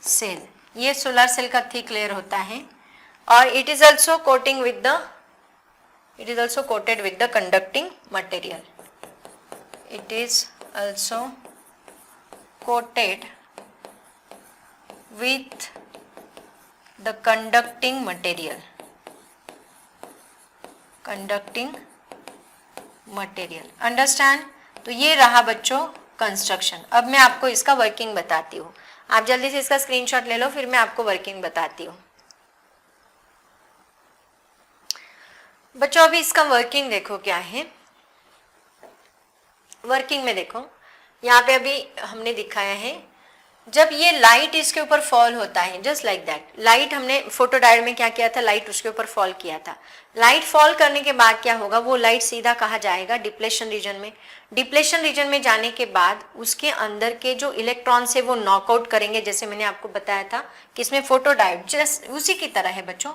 cell. ये सोलर सेल का थिक लेयर होता है और it is also coated with the conducting material. It is also coated with the conducting material। Understand. तो ये रहा बच्चों कंस्ट्रक्शन। अब मैं आपको इसका वर्किंग बताती हूँ, आप जल्दी से इसका स्क्रीनशॉट ले लो, फिर मैं आपको वर्किंग बताती हूँ। बच्चों अभी इसका वर्किंग देखो क्या है। वर्किंग में देखो यहाँ पे अभी हमने दिखाया है, जब ये लाइट इसके ऊपर फॉल होता है, जस्ट लाइक दैट, लाइट हमने फोटो डायोड में क्या किया था, लाइट उसके ऊपर फॉल किया था। लाइट फॉल करने के बाद क्या होगा, वो लाइट सीधा कहाँ जाएगा, डिप्लेशन रीजन में। डिप्लेशन रीजन में जाने के बाद उसके अंदर के जो इलेक्ट्रॉन्स है वो नॉकआउट करेंगे, जैसे मैंने आपको बताया था कि इसमें फोटो डायोड जस्ट उसी की तरह है बच्चों।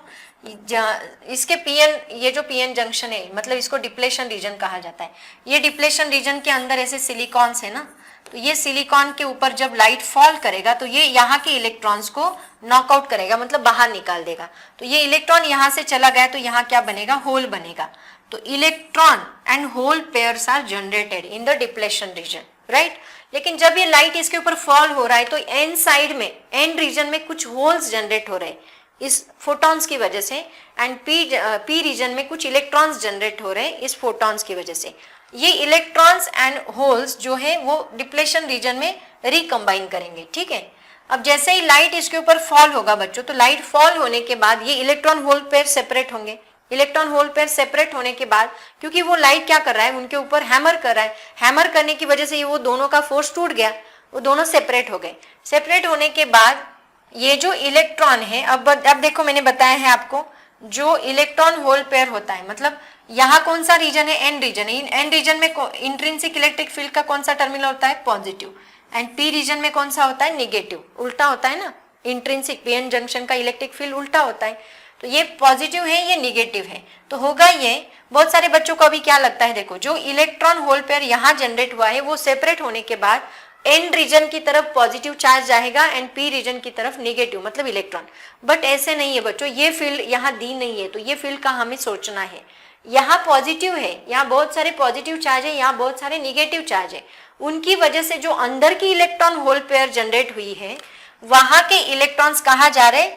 इसके पीएन, ये जो पीएन जंक्शन है, मतलब इसको डिप्लेशन रीजन कहा जाता है। ये डिप्लेशन रीजन के अंदर ऐसे सिलिकॉन्स है ना, तो ये सिलिकॉन के ऊपर जब लाइट फॉल करेगा तो ये यहाँ के इलेक्ट्रॉन्स को नॉकआउट करेगा, मतलब बाहर निकाल देगा। तो ये इलेक्ट्रॉन यहाँ से चला गया तो यहाँ क्या बनेगा, होल बनेगा। तो electron and hole pairs are generated in the depletion region, right. लेकिन जब ये लाइट इसके ऊपर फॉल हो रहा है तो एन साइड में, एन रीजन में कुछ होल्स जनरेट हो रहे हैं इस फोटॉन्स की वजह से, एंड पी रीजन में कुछ इलेक्ट्रॉन्स जनरेट हो रहे हैं इस फोटॉन्स की वजह से। ये इलेक्ट्रॉन्स एंड होल्स जो है वो डिप्लेशन रीजन में रिकम्बाइन करेंगे, ठीक है। अब जैसे ही लाइट इसके ऊपर फॉल होगा बच्चों, तो लाइट फॉल होने के बाद ये इलेक्ट्रॉन होल पेयर सेपरेट होंगे। इलेक्ट्रॉन होल पेयर सेपरेट होने के बाद, क्योंकि वो लाइट क्या कर रहा है, उनके ऊपर हैमर कर रहा है, हैमर करने की वजह से ये वो दोनों का फोर्स टूट गया, वो दोनों सेपरेट हो गए। सेपरेट होने के बाद ये जो इलेक्ट्रॉन है, अब देखो मैंने बताया है आपको, जो इलेक्ट्रॉन होल पेयर होता है, मतलब यहाँ कौन सा रीजन है, एन रीजन है। एन रीजन में इंट्रिंसिक इलेक्ट्रिक फील्ड का कौन सा टर्मिनल होता है, पॉजिटिव, एंड पी रीजन में कौन सा होता है, नेगेटिव। उल्टा होता है ना, इंट्रिंसिक पीएन जंक्शन का इलेक्ट्रिक फील्ड उल्टा होता है। तो ये पॉजिटिव है, ये निगेटिव है, तो होगा ये। बहुत सारे बच्चों को अभी क्या लगता है, देखो जो इलेक्ट्रॉन होल पेयर यहाँ जनरेट हुआ है वो सेपरेट होने के बाद एन रीजन की तरफ पॉजिटिव चार्ज जाएगा एंड पी रीजन की तरफ निगेटिव, मतलब इलेक्ट्रॉन। बट ऐसे नहीं है बच्चों, ये फील्ड यहाँ दी नहीं है, तो ये फील्ड का हमें सोचना है। यहाँ पॉजिटिव है, यहाँ बहुत सारे पॉजिटिव चार्ज है, यहाँ बहुत सारे निगेटिव चार्ज है। उनकी वजह से जो अंदर की इलेक्ट्रॉन होल पेयर जनरेट हुई है, वहां के इलेक्ट्रॉन्स कहाँ जा रहे,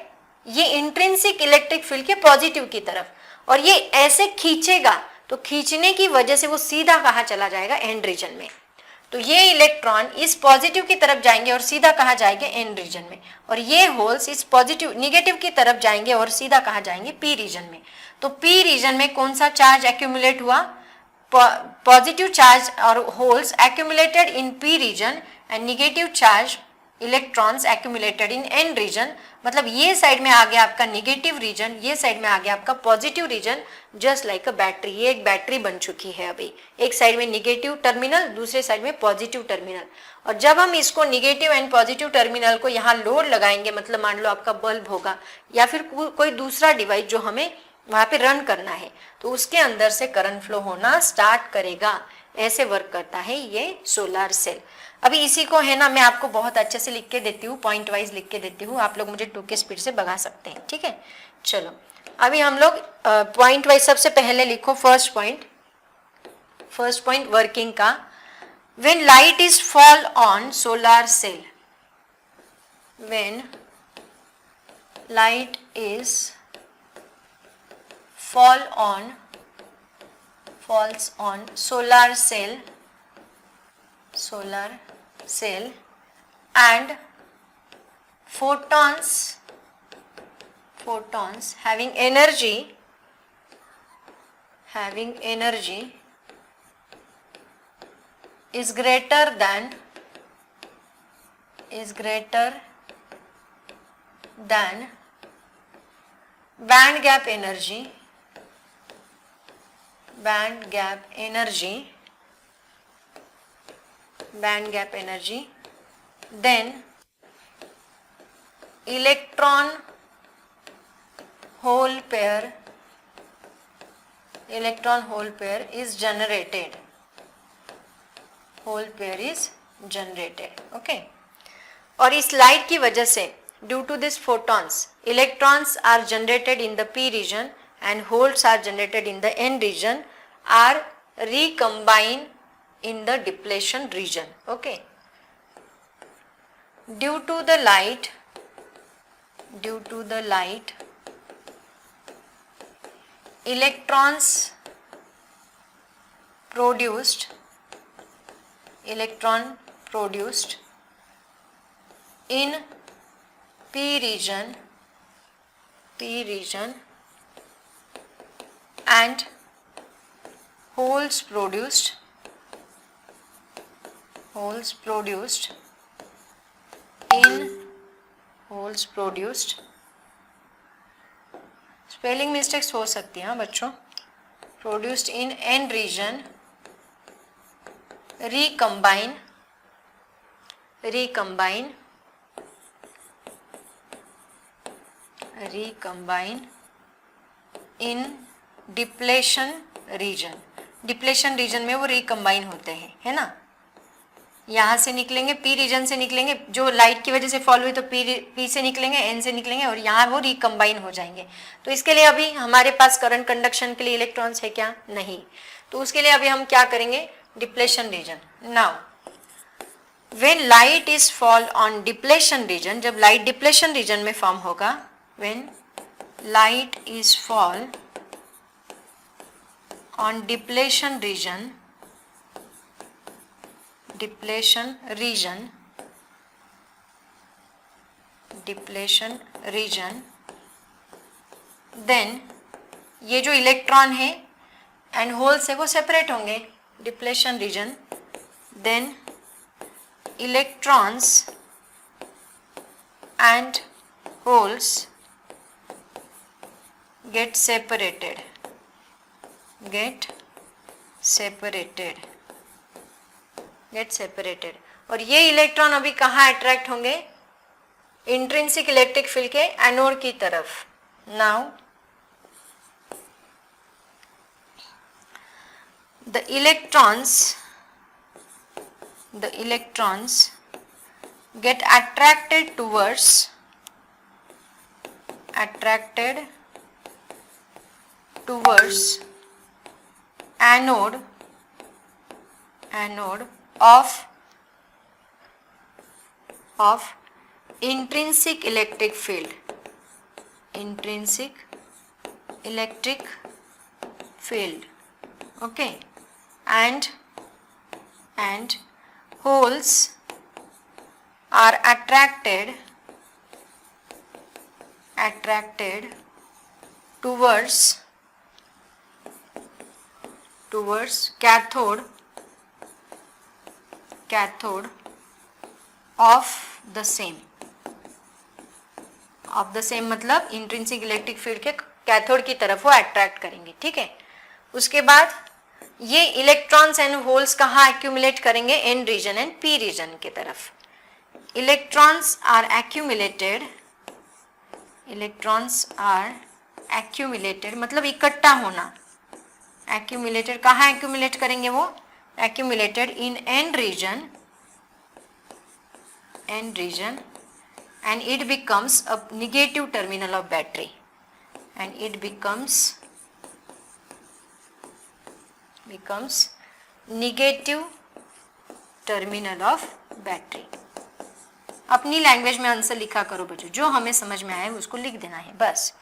ये इंट्रिंसिक इलेक्ट्रिक फील्ड के पॉजिटिव की तरफ, और ये ऐसे खींचेगा, तो खींचने की वजह से वो सीधा कहाँ चला जाएगा, एन रीजन में। तो ये इलेक्ट्रॉन इस पॉजिटिव की तरफ जाएंगे और सीधा कहाँ जाएंगे, एन रीजन में, और ये होल्स इस पॉजिटिव निगेटिव की तरफ जाएंगे और सीधा कहाँ जाएंगे, पी रीजन में। तो पी रीजन में कौन सा चार्ज एक्यूमुलेट हुआ, पॉजिटिव चार्ज और holes accumulated in P region and negative charge electrons accumulated in N region. मतलब ये साइड में आ गया आपका निगेटिव रीजन, ये साइड में आ गया आपका positive region, just like a battery. ये एक बैटरी बन चुकी है अभी, एक साइड में निगेटिव टर्मिनल, दूसरे साइड में पॉजिटिव टर्मिनल। और जब हम इसको निगेटिव एंड पॉजिटिव टर्मिनल को यहाँ लोड लगाएंगे, मतलब मान लो आपका बल्ब होगा या फिर कोई दूसरा डिवाइस जो हमें वहाँ पे रन करना है, तो उसके अंदर से करंट फ्लो होना स्टार्ट करेगा। ऐसे वर्क करता है ये सोलर सेल। अभी इसी को है ना, मैं आपको बहुत अच्छे से लिख के देती हूँ, पॉइंट वाइज लिख के देती हूँ, आप लोग मुझे 2 के स्पीड से भगा सकते हैं, ठीक है। चलो अभी हम लोग पॉइंट वाइज, सबसे पहले लिखो फर्स्ट पॉइंट वर्किंग का। When light is fall on solar cell, when light is falls on solar cell and photons having energy is greater than band gap energy then electron hole pair is generated. Hole pair is generated. Okay. और इस light की वजह से due to this photons electrons are generated in the p region and holes are generated in the n region are recombined in the depletion region. Okay. Due to the light electron produced in p region and holes produced spelling mistakes हो सकती हैं बच्चों. Produced in n region recombine in depletion region में वो recombine होते हैं, है ना. यहाँ से निकलेंगे p रीजन से निकलेंगे, जो लाइट की वजह से फॉल हुई तो p से निकलेंगे, n से निकलेंगे और यहाँ वो रिकम्बाइन हो जाएंगे. तो इसके लिए अभी हमारे पास करंट कंडक्शन के लिए इलेक्ट्रॉन्स है क्या? नहीं. तो उसके लिए अभी हम क्या करेंगे? Depletion region. Now when light is fall on depletion region, जब लाइट डिप्लेशन रीजन में फॉर्म होगा, when light is fall on depletion region then ये जो इलेक्ट्रॉन है एंड होल्स है वो सेपरेट होंगे. Depletion region, then electrons and holes get separated. और ये इलेक्ट्रॉन अभी कहाँ अट्रैक्ट होंगे? इंट्रिंसिक इलेक्ट्रिक फील्ड के एनोड की तरफ. Now the electrons get attracted towards anode of intrinsic electric field. Okay. And holes are attracted towards cathode of the same मतलब intrinsic electric field के कैथोड की तरफ वो अट्रैक्ट करेंगे. ठीक है. उसके बाद ये इलेक्ट्रॉन्स एंड होल्स कहाँ एक्यूमुलेट करेंगे? N region and P region की तरफ. इलेक्ट्रॉन्स आर एक्यूमुलेटेड मतलब इकट्ठा होना. एक्यूमुलेटेड कहाँ एक्यूमुलेट करेंगे? वो accumulated in N region and it becomes a negative terminal of battery. Negative terminal of battery. अपनी लैंग्वेज में आंसर लिखा करो बच्चों, जो हमें समझ में आए उसको लिख देना है बस.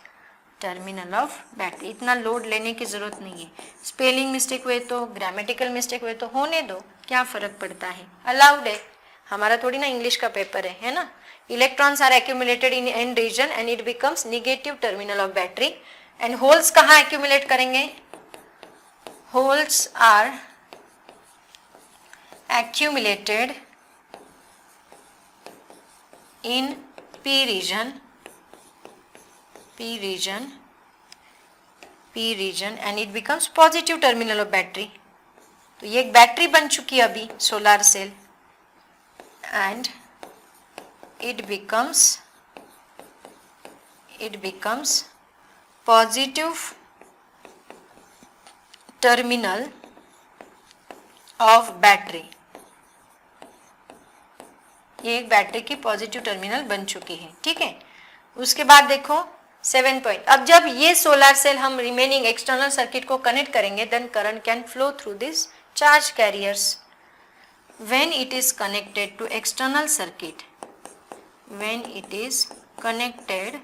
Terminal of battery. इतना लोड लेने की जरूरत नहीं है. स्पेलिंग मिस्टेक हुए तो, ग्रामेटिकल मिस्टेक हुए तो होने दो, क्या फर्क पड़ता है. अलाउड है. हमारा थोड़ी ना इंग्लिश का पेपर है ना. Electrons are accumulated in N region and it becomes negative terminal of battery. And holes कहाँ एक्यूमुलेट करेंगे? Holes are accumulated in p region and it becomes positive terminal of battery. तो ये एक battery बन चुकी है अभी, solar cell. And it becomes positive terminal of battery. ये एक बैटरी की पॉजिटिव टर्मिनल बन चुकी है, ठीक है। उसके बाद देखो 7 पॉइंट, अब जब ये सोलर सेल हम रिमेनिंग एक्सटर्नल सर्किट को कनेक्ट करेंगे, then current can flow through this charge carriers. When it is connected to external circuit, when it is connected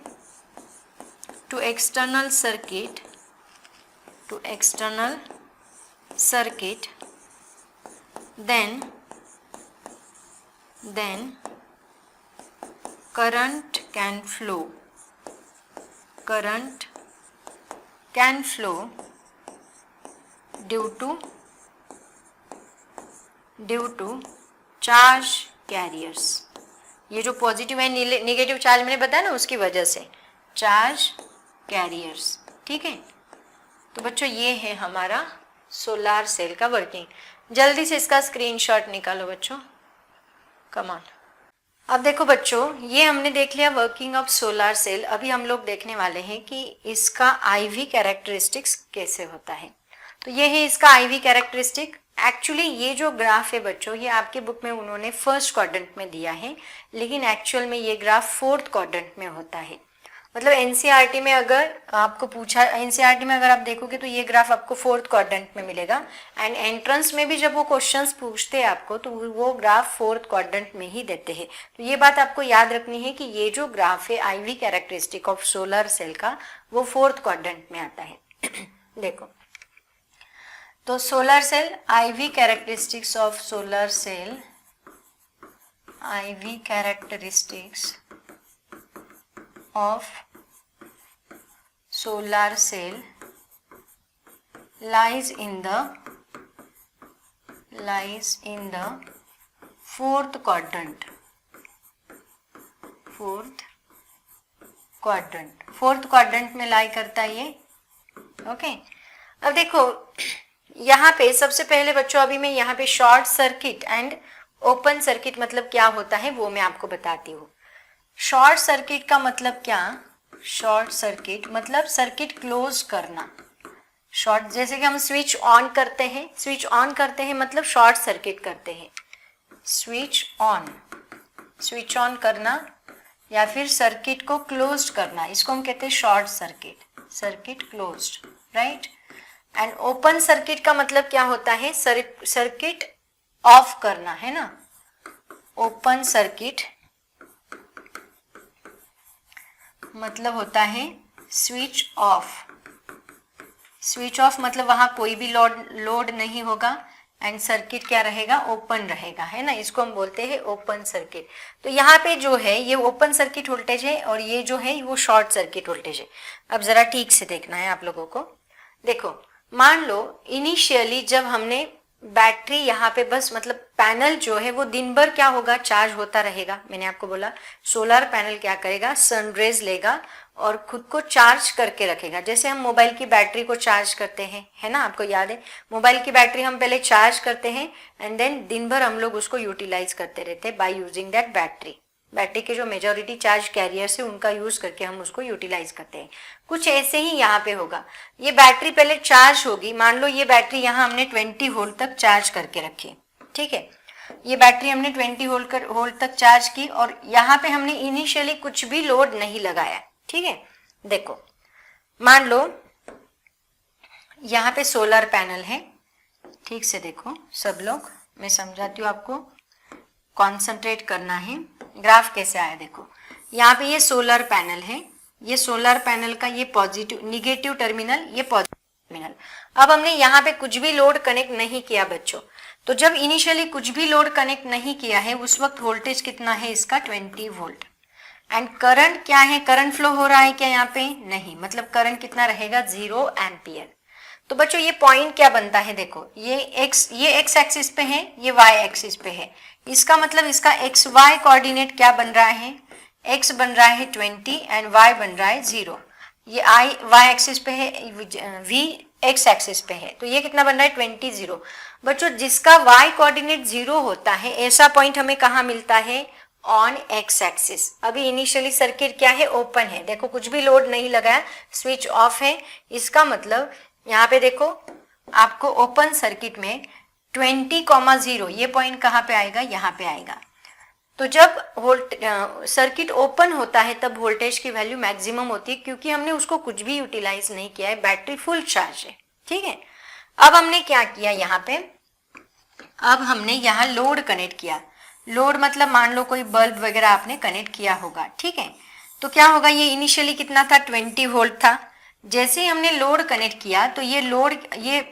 to external circuit, then current can flow due to charge carriers. ये जो positive and negative charge मैंने बताया ना, उसकी वजह से charge carriers, ठीक है. तो बच्चों ये है हमारा सोलार सेल का वर्किंग. जल्दी से इसका स्क्रीनशॉट निकालो बच्चों, कम ऑन. अब देखो बच्चों, ये हमने देख लिया वर्किंग ऑफ सोलार सेल. अभी हम लोग देखने वाले हैं कि इसका आईवी कैरेक्टरिस्टिक्स कैसे होता है. तो ये है इसका आईवी कैरेक्टरिस्टिक. एक्चुअली ये जो ग्राफ है बच्चों, ये आपके बुक में उन्होंने फर्स्ट क्वाड्रेंट में दिया है, लेकिन एक्चुअल में ये ग्राफ फोर्थ क्वाड्रेंट में होता है. मतलब एनसीईआरटी में अगर आपको पूछा, एनसीईआरटी में अगर आप देखोगे तो ये ग्राफ आपको फोर्थ क्वाड्रेंट में मिलेगा. एंड एंट्रेंस में भी जब वो क्वेश्चंस पूछते हैं आपको, तो वो ग्राफ फोर्थ क्वाड्रेंट में ही देते हैं. तो ये बात आपको याद रखनी है कि ये जो ग्राफ है IV characteristic of solar cell का, वो फोर्थ क्वाड्रेंट में आता है. देखो, तो solar cell, IV characteristics of solar cell, IV characteristics of solar cell lies in the fourth quadrant. Fourth quadrant में लाई करता है ये, ओके. अब देखो यहाँ पे सबसे पहले बच्चों, अभी मैं यहाँ पे short circuit and open circuit मतलब क्या होता है वो मैं आपको बताती हूँ. शॉर्ट सर्किट का मतलब क्या? शॉर्ट सर्किट मतलब सर्किट क्लोज करना. शॉर्ट, जैसे कि हम स्विच ऑन करते हैं मतलब शॉर्ट सर्किट करते हैं. स्विच ऑन करना या फिर सर्किट को क्लोज करना, इसको हम कहते हैं short circuit closed, right. And open circuit का मतलब क्या होता है? सर्किट ऑफ करना, है ना. ओपन सर्किट मतलब होता है स्विच ऑफ मतलब वहां कोई भी लोड नहीं होगा एंड सर्किट क्या रहेगा? ओपन रहेगा, है ना. इसको हम बोलते हैं ओपन सर्किट. तो यहाँ पे जो है ये ओपन सर्किट वोल्टेज है और ये जो है वो शॉर्ट सर्किट वोल्टेज है. अब जरा ठीक से देखना है आप लोगों को. देखो, मान लो इनिशियली जब हमने बैटरी यहाँ पे बस मतलब पैनल जो है वो दिन भर क्या होगा? चार्ज होता रहेगा. मैंने आपको बोला सोलर पैनल क्या करेगा? सनरेज लेगा और खुद को चार्ज करके रखेगा. जैसे हम मोबाइल की बैटरी को चार्ज करते हैं, है ना. आपको याद है, मोबाइल की बैटरी हम पहले चार्ज करते हैं एंड देन दिन भर हम लोग उसको यूटिलाइज करते रहते हैं by using that battery. Battery के जो मेजॉरिटी चार्ज कैरियर्स है उनका यूज करके हम उसको यूटिलाइज करते हैं. कुछ ऐसे ही यहाँ पे होगा. ये बैटरी पहले चार्ज होगी. मान लो ये बैटरी यहाँ हमने 20 वोल्ट तक चार्ज करके रखी, ठीक है. ये बैटरी हमने 20 वोल्ट तक चार्ज की और यहाँ पे हमने इनिशियली कुछ भी लोड नहीं लगाया, ठीक है. देखो, मान लो यहाँ पे सोलर पैनल है. ठीक से देखो सब लोग, मैं समझाती हूँ आपको, कॉन्सेंट्रेट करना है. ग्राफ कैसे आया देखो, यहाँ पे ये सोलर पैनल है. ये सोलर पैनल का ये पॉजिटिव निगेटिव टर्मिनल, ये पॉजिटिव टर्मिनल. अब हमने यहाँ पे कुछ भी लोड कनेक्ट नहीं किया बच्चों. तो जब इनिशियली कुछ भी लोड कनेक्ट नहीं किया है उस वक्त वोल्टेज कितना है इसका? 20 वोल्ट. एंड करंट क्या है? करंट फ्लो हो रहा है क्या यहाँ पे? नहीं. मतलब करंट कितना रहेगा? 0 एम्पियर. तो बच्चों ये पॉइंट क्या बनता है? देखो, ये एक्स एक्सिस पे है, ये वाई एक्सिस पे है. इसका मतलब इसका एक्स वाई कोऑर्डिनेट क्या बन रहा है? एक्स बन रहा है 20 एंड वाई बन रहा है 0. ये आई वाई एक्सिस पे है, वी एक्स एक्सिस पे है. तो ये कितना बन रहा है? 20 0. बच्चों जिसका वाई कोऑर्डिनेट 0 होता है ऐसा पॉइंट हमें कहाँ मिलता है? On x axis. अभी इनिशियली सर्किट क्या है, ओपन है, देखो कुछ भी लोड नहीं लगाया, स्विच ऑफ है। इसका मतलब यहाँ पे देखो आपको ओपन सर्किट में 20,0 ये पॉइंट कहाँ पे आएगा, यहाँ पे आएगा। तो जब सर्किट ओपन होता है तब वोल्टेज की वैल्यू मैक्सिमम होती है, क्योंकि हमने उसको कुछ भी यूटिलाइज नहीं किया है, बैटरी फुल चार्ज है। ठीक है, अब हमने क्या किया यहाँ पे, अब हमने यहाँ लोड कनेक्ट किया। लोड मतलब मान लो कोई बल्ब वगैरह आपने कनेक्ट किया होगा। ठीक है, तो क्या होगा, ये इनिशियली कितना था, 20 वोल्ट था। जैसे ही हमने लोड कनेक्ट किया तो ये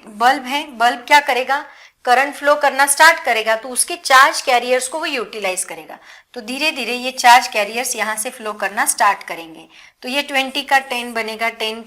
बल्ब है, बल्ब क्या करेगा, करंट फ्लो करना स्टार्ट करेगा, तो उसके चार्ज कैरियर्स को वो यूटिलाइज करेगा। तो धीरे धीरे ये चार्ज कैरियर्स यहाँ से फ्लो करना स्टार्ट करेंगे। तो ये 20 का 10 बनेगा, 10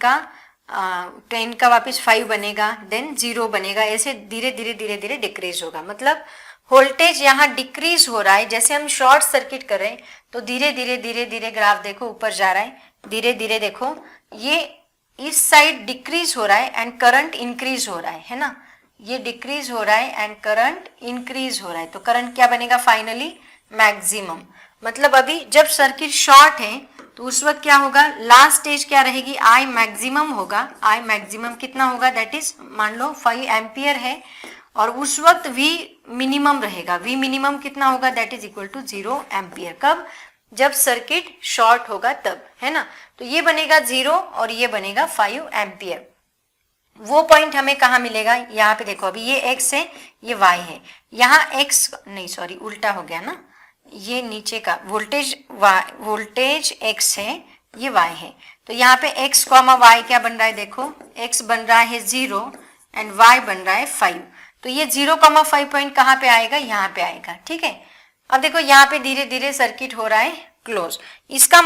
का वापस 5 बनेगा, देन 0 बनेगा, ऐसे धीरे धीरे धीरे धीरे डिक्रीज होगा। मतलब वोल्टेज यहाँ डिक्रीज हो रहा है। जैसे हम शॉर्ट सर्किट कर रहे हैं तो धीरे धीरे धीरे धीरे ग्राफ देखो ऊपर जा रहा है, धीरे धीरे देखो ये इस साइड डिक्रीज हो रहा है एंड करंट इंक्रीज हो रहा है ना। ये डिक्रीज हो रहा है एंड करंट इंक्रीज हो रहा है, तो करंट क्या बनेगा, फाइनली मैक्सिमम। मतलब अभी जब सर्किट शॉर्ट है तो उस वक्त क्या होगा, लास्ट स्टेज क्या रहेगी, आई मैक्सिमम होगा। आई मैक्सिमम कितना होगा, दैट इज मान लो 5 एम्पियर है, और उस वक्त V मिनिमम रहेगा। V मिनिमम कितना होगा, that is equal to 0 ampere. कब, जब सर्किट शॉर्ट होगा तब, है ना। तो ये बनेगा 0 और ये बनेगा 5 एम्पियर। वो पॉइंट हमें कहाँ मिलेगा, यहाँ पे देखो, अभी ये x है, ये y है, यहाँ x नहीं सॉरी उल्टा हो गया ना, ये नीचे का वोल्टेज x है, ये y है। तो यहाँ पे x, y क्या बन रहा है, देखो x बन रहा है 0 एंड y बन रहा है 5। तो ये 0,5 पॉइंट कहाँ पे आएगा, यहाँ पे आएगा। ठीक है, अब देखो यहाँ पे धीरे धीरे सर्किट हो रहा है क्लोज। इसका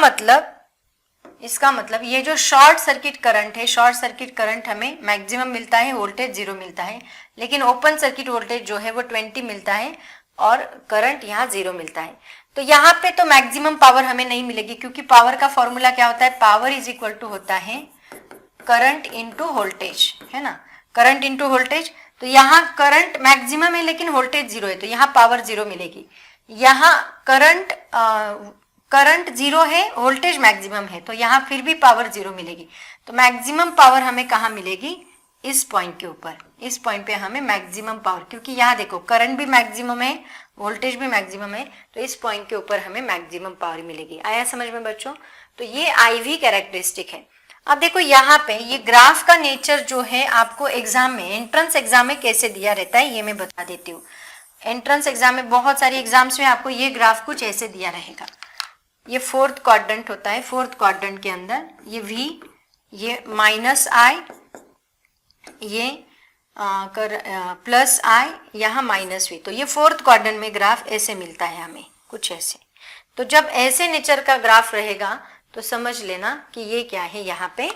मतलब ये जो शॉर्ट सर्किट करंट है, शॉर्ट सर्किट करंट हमें मैक्सिमम मिलता है, वोल्टेज 0 मिलता है, लेकिन ओपन सर्किट वोल्टेज जो है वो 20 मिलता है और करंट यहाँ 0 मिलता है। तो यहाँ पे तो मैक्सिमम पावर हमें नहीं मिलेगी, क्योंकि पावर का फॉर्मूला क्या होता है, पावर इज इक्वल टू होता है करंट इंटू वोल्टेज, है ना, करंट इंटू वोल्टेज। तो यहाँ करंट मैक्सिमम है लेकिन वोल्टेज 0 है, तो यहाँ पावर 0 मिलेगी। यहाँ करंट 0 है, वोल्टेज मैक्सिमम है, तो यहाँ फिर भी पावर 0 मिलेगी। तो मैक्सिमम पावर हमें कहाँ मिलेगी, इस पॉइंट के ऊपर। इस पॉइंट पे हमें मैक्सिमम पावर, क्योंकि यहाँ देखो करंट भी मैक्सिमम है, वोल्टेज भी मैक्सिमम है, तो इस पॉइंट के ऊपर हमें मैक्सिमम पावर मिलेगी। आया समझ में बच्चों। तो ये IV कैरेक्टरिस्टिक है। अब देखो यहाँ पे ये ग्राफ का नेचर जो है आपको एग्जाम में, एंट्रेंस एग्जाम में कैसे दिया रहता है ये मैं बता देती हूँ। एंट्रेंस एग्जाम में बहुत सारी एग्जाम्स में आपको ये ग्राफ कुछ ऐसे दिया रहेगा। ये 4th क्वाड्रेंट होता है, 4th क्वाड्रेंट के अंदर ये V, ये -I, ये +I, यहाँ -V। तो ये 4th क्वाड्रेंट में ग्राफ ऐसे मिलता है हमें, कुछ ऐसे। तो जब ऐसे नेचर का ग्राफ रहेगा तो समझ लेना कि ये क्या है, यहाँ पे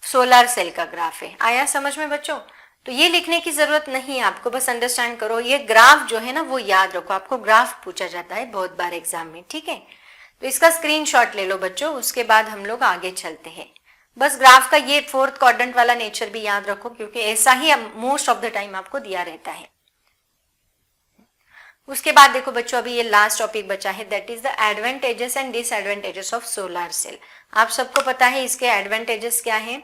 सोलर सेल का ग्राफ है। आया समझ में बच्चों। तो ये लिखने की जरूरत नहीं है आपको, बस अंडरस्टैंड करो। ये ग्राफ जो है ना वो याद रखो, आपको ग्राफ पूछा जाता है बहुत बार एग्जाम में। ठीक है, तो इसका स्क्रीनशॉट ले लो बच्चों, उसके बाद हम लोग आगे चलते हैं। बस ग्राफ का ये 4th क्वाड्रेंट वाला नेचर भी याद रखो, क्योंकि ऐसा ही मोस्ट ऑफ द टाइम आपको दिया रहता है। उसके बाद देखो बच्चों, अभी ये लास्ट टॉपिक बचा है, that is the advantages and disadvantages of solar cell. आप सबको पता है इसके एडवांटेजेस क्या है,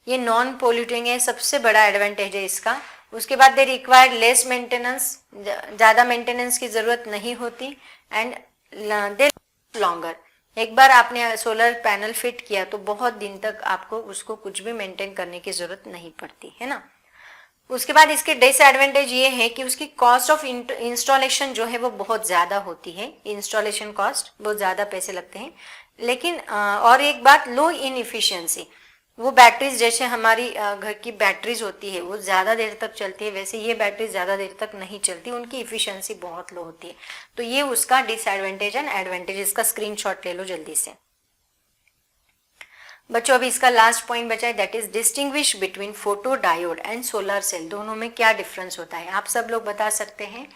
ये नॉन पोल्यूटिंग है, सबसे बड़ा एडवांटेज है इसका। उसके बाद दे रिक्वायर्ड लेस मेंटेनेंस, ज़्यादा मेंटेनेंस की ज़रूरत नहीं होती, एंड दे लॉन्गर। एक बार आपने सोलर पैनल फिट किया तो बहुत दिन तक आपको उसको कुछ भी मेंटेन करने की ज़रूरत नहीं पड़ती, है ना। उसके बाद इसके डिसएडवांटेज ये है कि उसकी कॉस्ट ऑफ इंस्टॉलेशन जो है वो बहुत ज़्यादा होती है, इंस्टॉलेशन कॉस्ट बहुत ज़्यादा पैसे लगते हैं। लेकिन और एक बात, लो इन इफिशियंसी, वो बैटरीज जैसे हमारी घर की बैटरीज होती है वो ज़्यादा देर तक चलती है, वैसे ये बैटरीज ज़्यादा देर तक नहीं चलती, उनकी इफिशियंसी बहुत लो होती है। तो ये उसका डिसएडवांटेज एंड एडवांटेज। इसका स्क्रीनशॉट ले लो जल्दी से बच्चों। अभी इसका लास्ट पॉइंट बचा है, that is distinguish between photo diode and solar cell. दोनों में क्या डिफरेंस होता है आप सब लोग बता सकते हैं।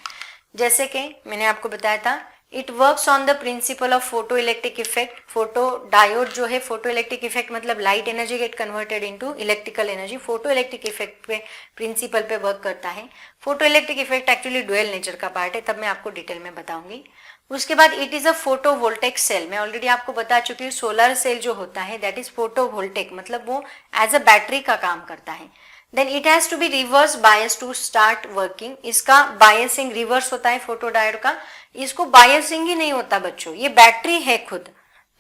जैसे कि मैंने आपको बताया था, it works on the principle of photo electric effect. Photo diode जो है, फोटो इलेक्ट्रिक इफेक्ट मतलब light energy get converted into electrical energy, photo electric effect पे प्रिंसिपल पे वर्क करता है। Photo electric effect actually dual nature का part है, तब मैं आपको डिटेल में बताऊंगी। उसके बाद it is a photovoltaic cell. मैं ऑलरेडी आपको बता चुकी हूँ सोलर सेल जो होता है दैट इज फोटोवोल्टेक, मतलब वो एज अ बैटरी का काम करता है। Then it has to be reverse bias to start working. इसका बायसिंग रिवर्स होता है फोटोडायोड का। इसको बायसिंग ही नहीं होता बच्चों, ये बैटरी है खुद,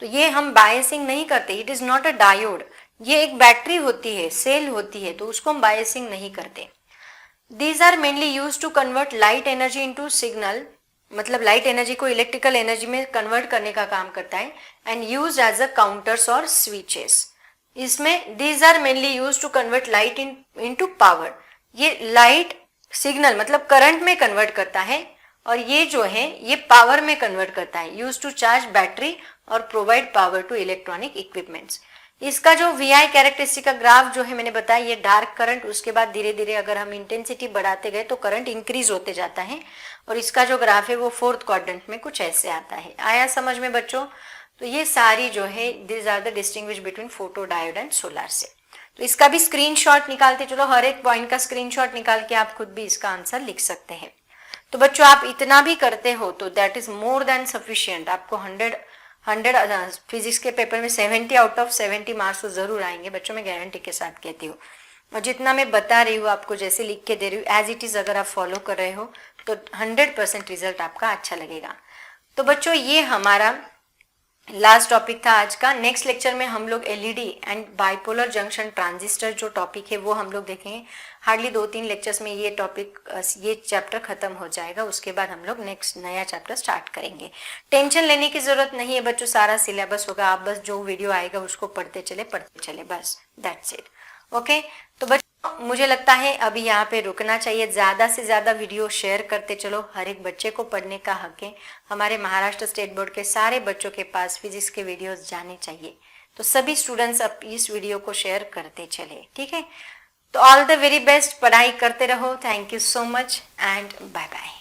तो ये हम बायसिंग नहीं करते। It is not a diode, ये एक बैटरी होती है, सेल होती है, तो उसको हम बायसिंग नहीं करते। These are mainly use to convert light energy into signal, मतलब लाइट एनर्जी को इलेक्ट्रिकल एनर्जी में कन्वर्ट करने का काम करता है। And use as a counters और स्विचेस। इसमें these are mainly use to convert light into power. ये लाइट सिग्नल मतलब करंट में कन्वर्ट करता है, और ये जो है ये पावर में कन्वर्ट करता है, यूज टू चार्ज बैटरी और provide power to electronic equipments. इसका जो VI कैरेक्टरिस्टिक का ग्राफ जो है मैंने बताया, ये डार्क करंट, उसके बाद धीरे धीरे अगर हम इंटेंसिटी बढ़ाते गए तो करंट इंक्रीज होते जाता है, और इसका जो ग्राफ है वो फोर्थ क्वाड्रेंट में कुछ ऐसे आता है। आया समझ में बच्चों? तो ये सारी जो है this are the distinguish between photo diode and solar cell. तो इसका भी स्क्रीनशॉट निकालते चलो, हर एक पॉइंट का स्क्रीनशॉट निकाल के आप खुद भी इसका आंसर लिख सकते हैं। तो बच्चों आप इतना भी करते हो तो that is more than sufficient. आपको 100 फिजिक्स के पेपर में 70 आउट ऑफ 70 मार्क्स तो जरूर आएंगे बच्चों, मैं गारंटी के साथ कहती हूँ। और जितना मैं बता रही हूँ आपको, जैसे लिख के दे रही हूँ एज इट इज, अगर आप फॉलो कर रहे हो तो 100% रिजल्ट आपका अच्छा लगेगा। तो बच्चों ये हमारा लास्ट टॉपिक था आज का। नेक्स्ट लेक्चर में हम लोग LED and bipolar junction transistor जो टॉपिक है वो हम लोग देखेंगे। हार्डली 2-3 लेक्चर्स में ये टॉपिक, ये चैप्टर खत्म हो जाएगा। उसके बाद हम लोग नेक्स्ट नया चैप्टर स्टार्ट करेंगे। टेंशन लेने की जरूरत नहीं है बच्चों, सारा सिलेबस होगा, आप बस जो वीडियो आएगा उसको पढ़ते चले बस, दैट्स इट। ओके, तो बच्चों मुझे लगता है अभी यहाँ पे रुकना चाहिए। ज़्यादा से ज़्यादा वीडियो शेयर करते चलो, हर एक बच्चे को पढ़ने का हक है। हमारे महाराष्ट्र स्टेट बोर्ड के सारे बच्चों के पास फिजिक्स के वीडियोस जाने चाहिए, तो सभी स्टूडेंट्स अब इस वीडियो को शेयर करते चले, ठीक है। तो ऑल द वेरी बेस्ट, पढ़ाई करते रहो। Thank you so much and bye bye.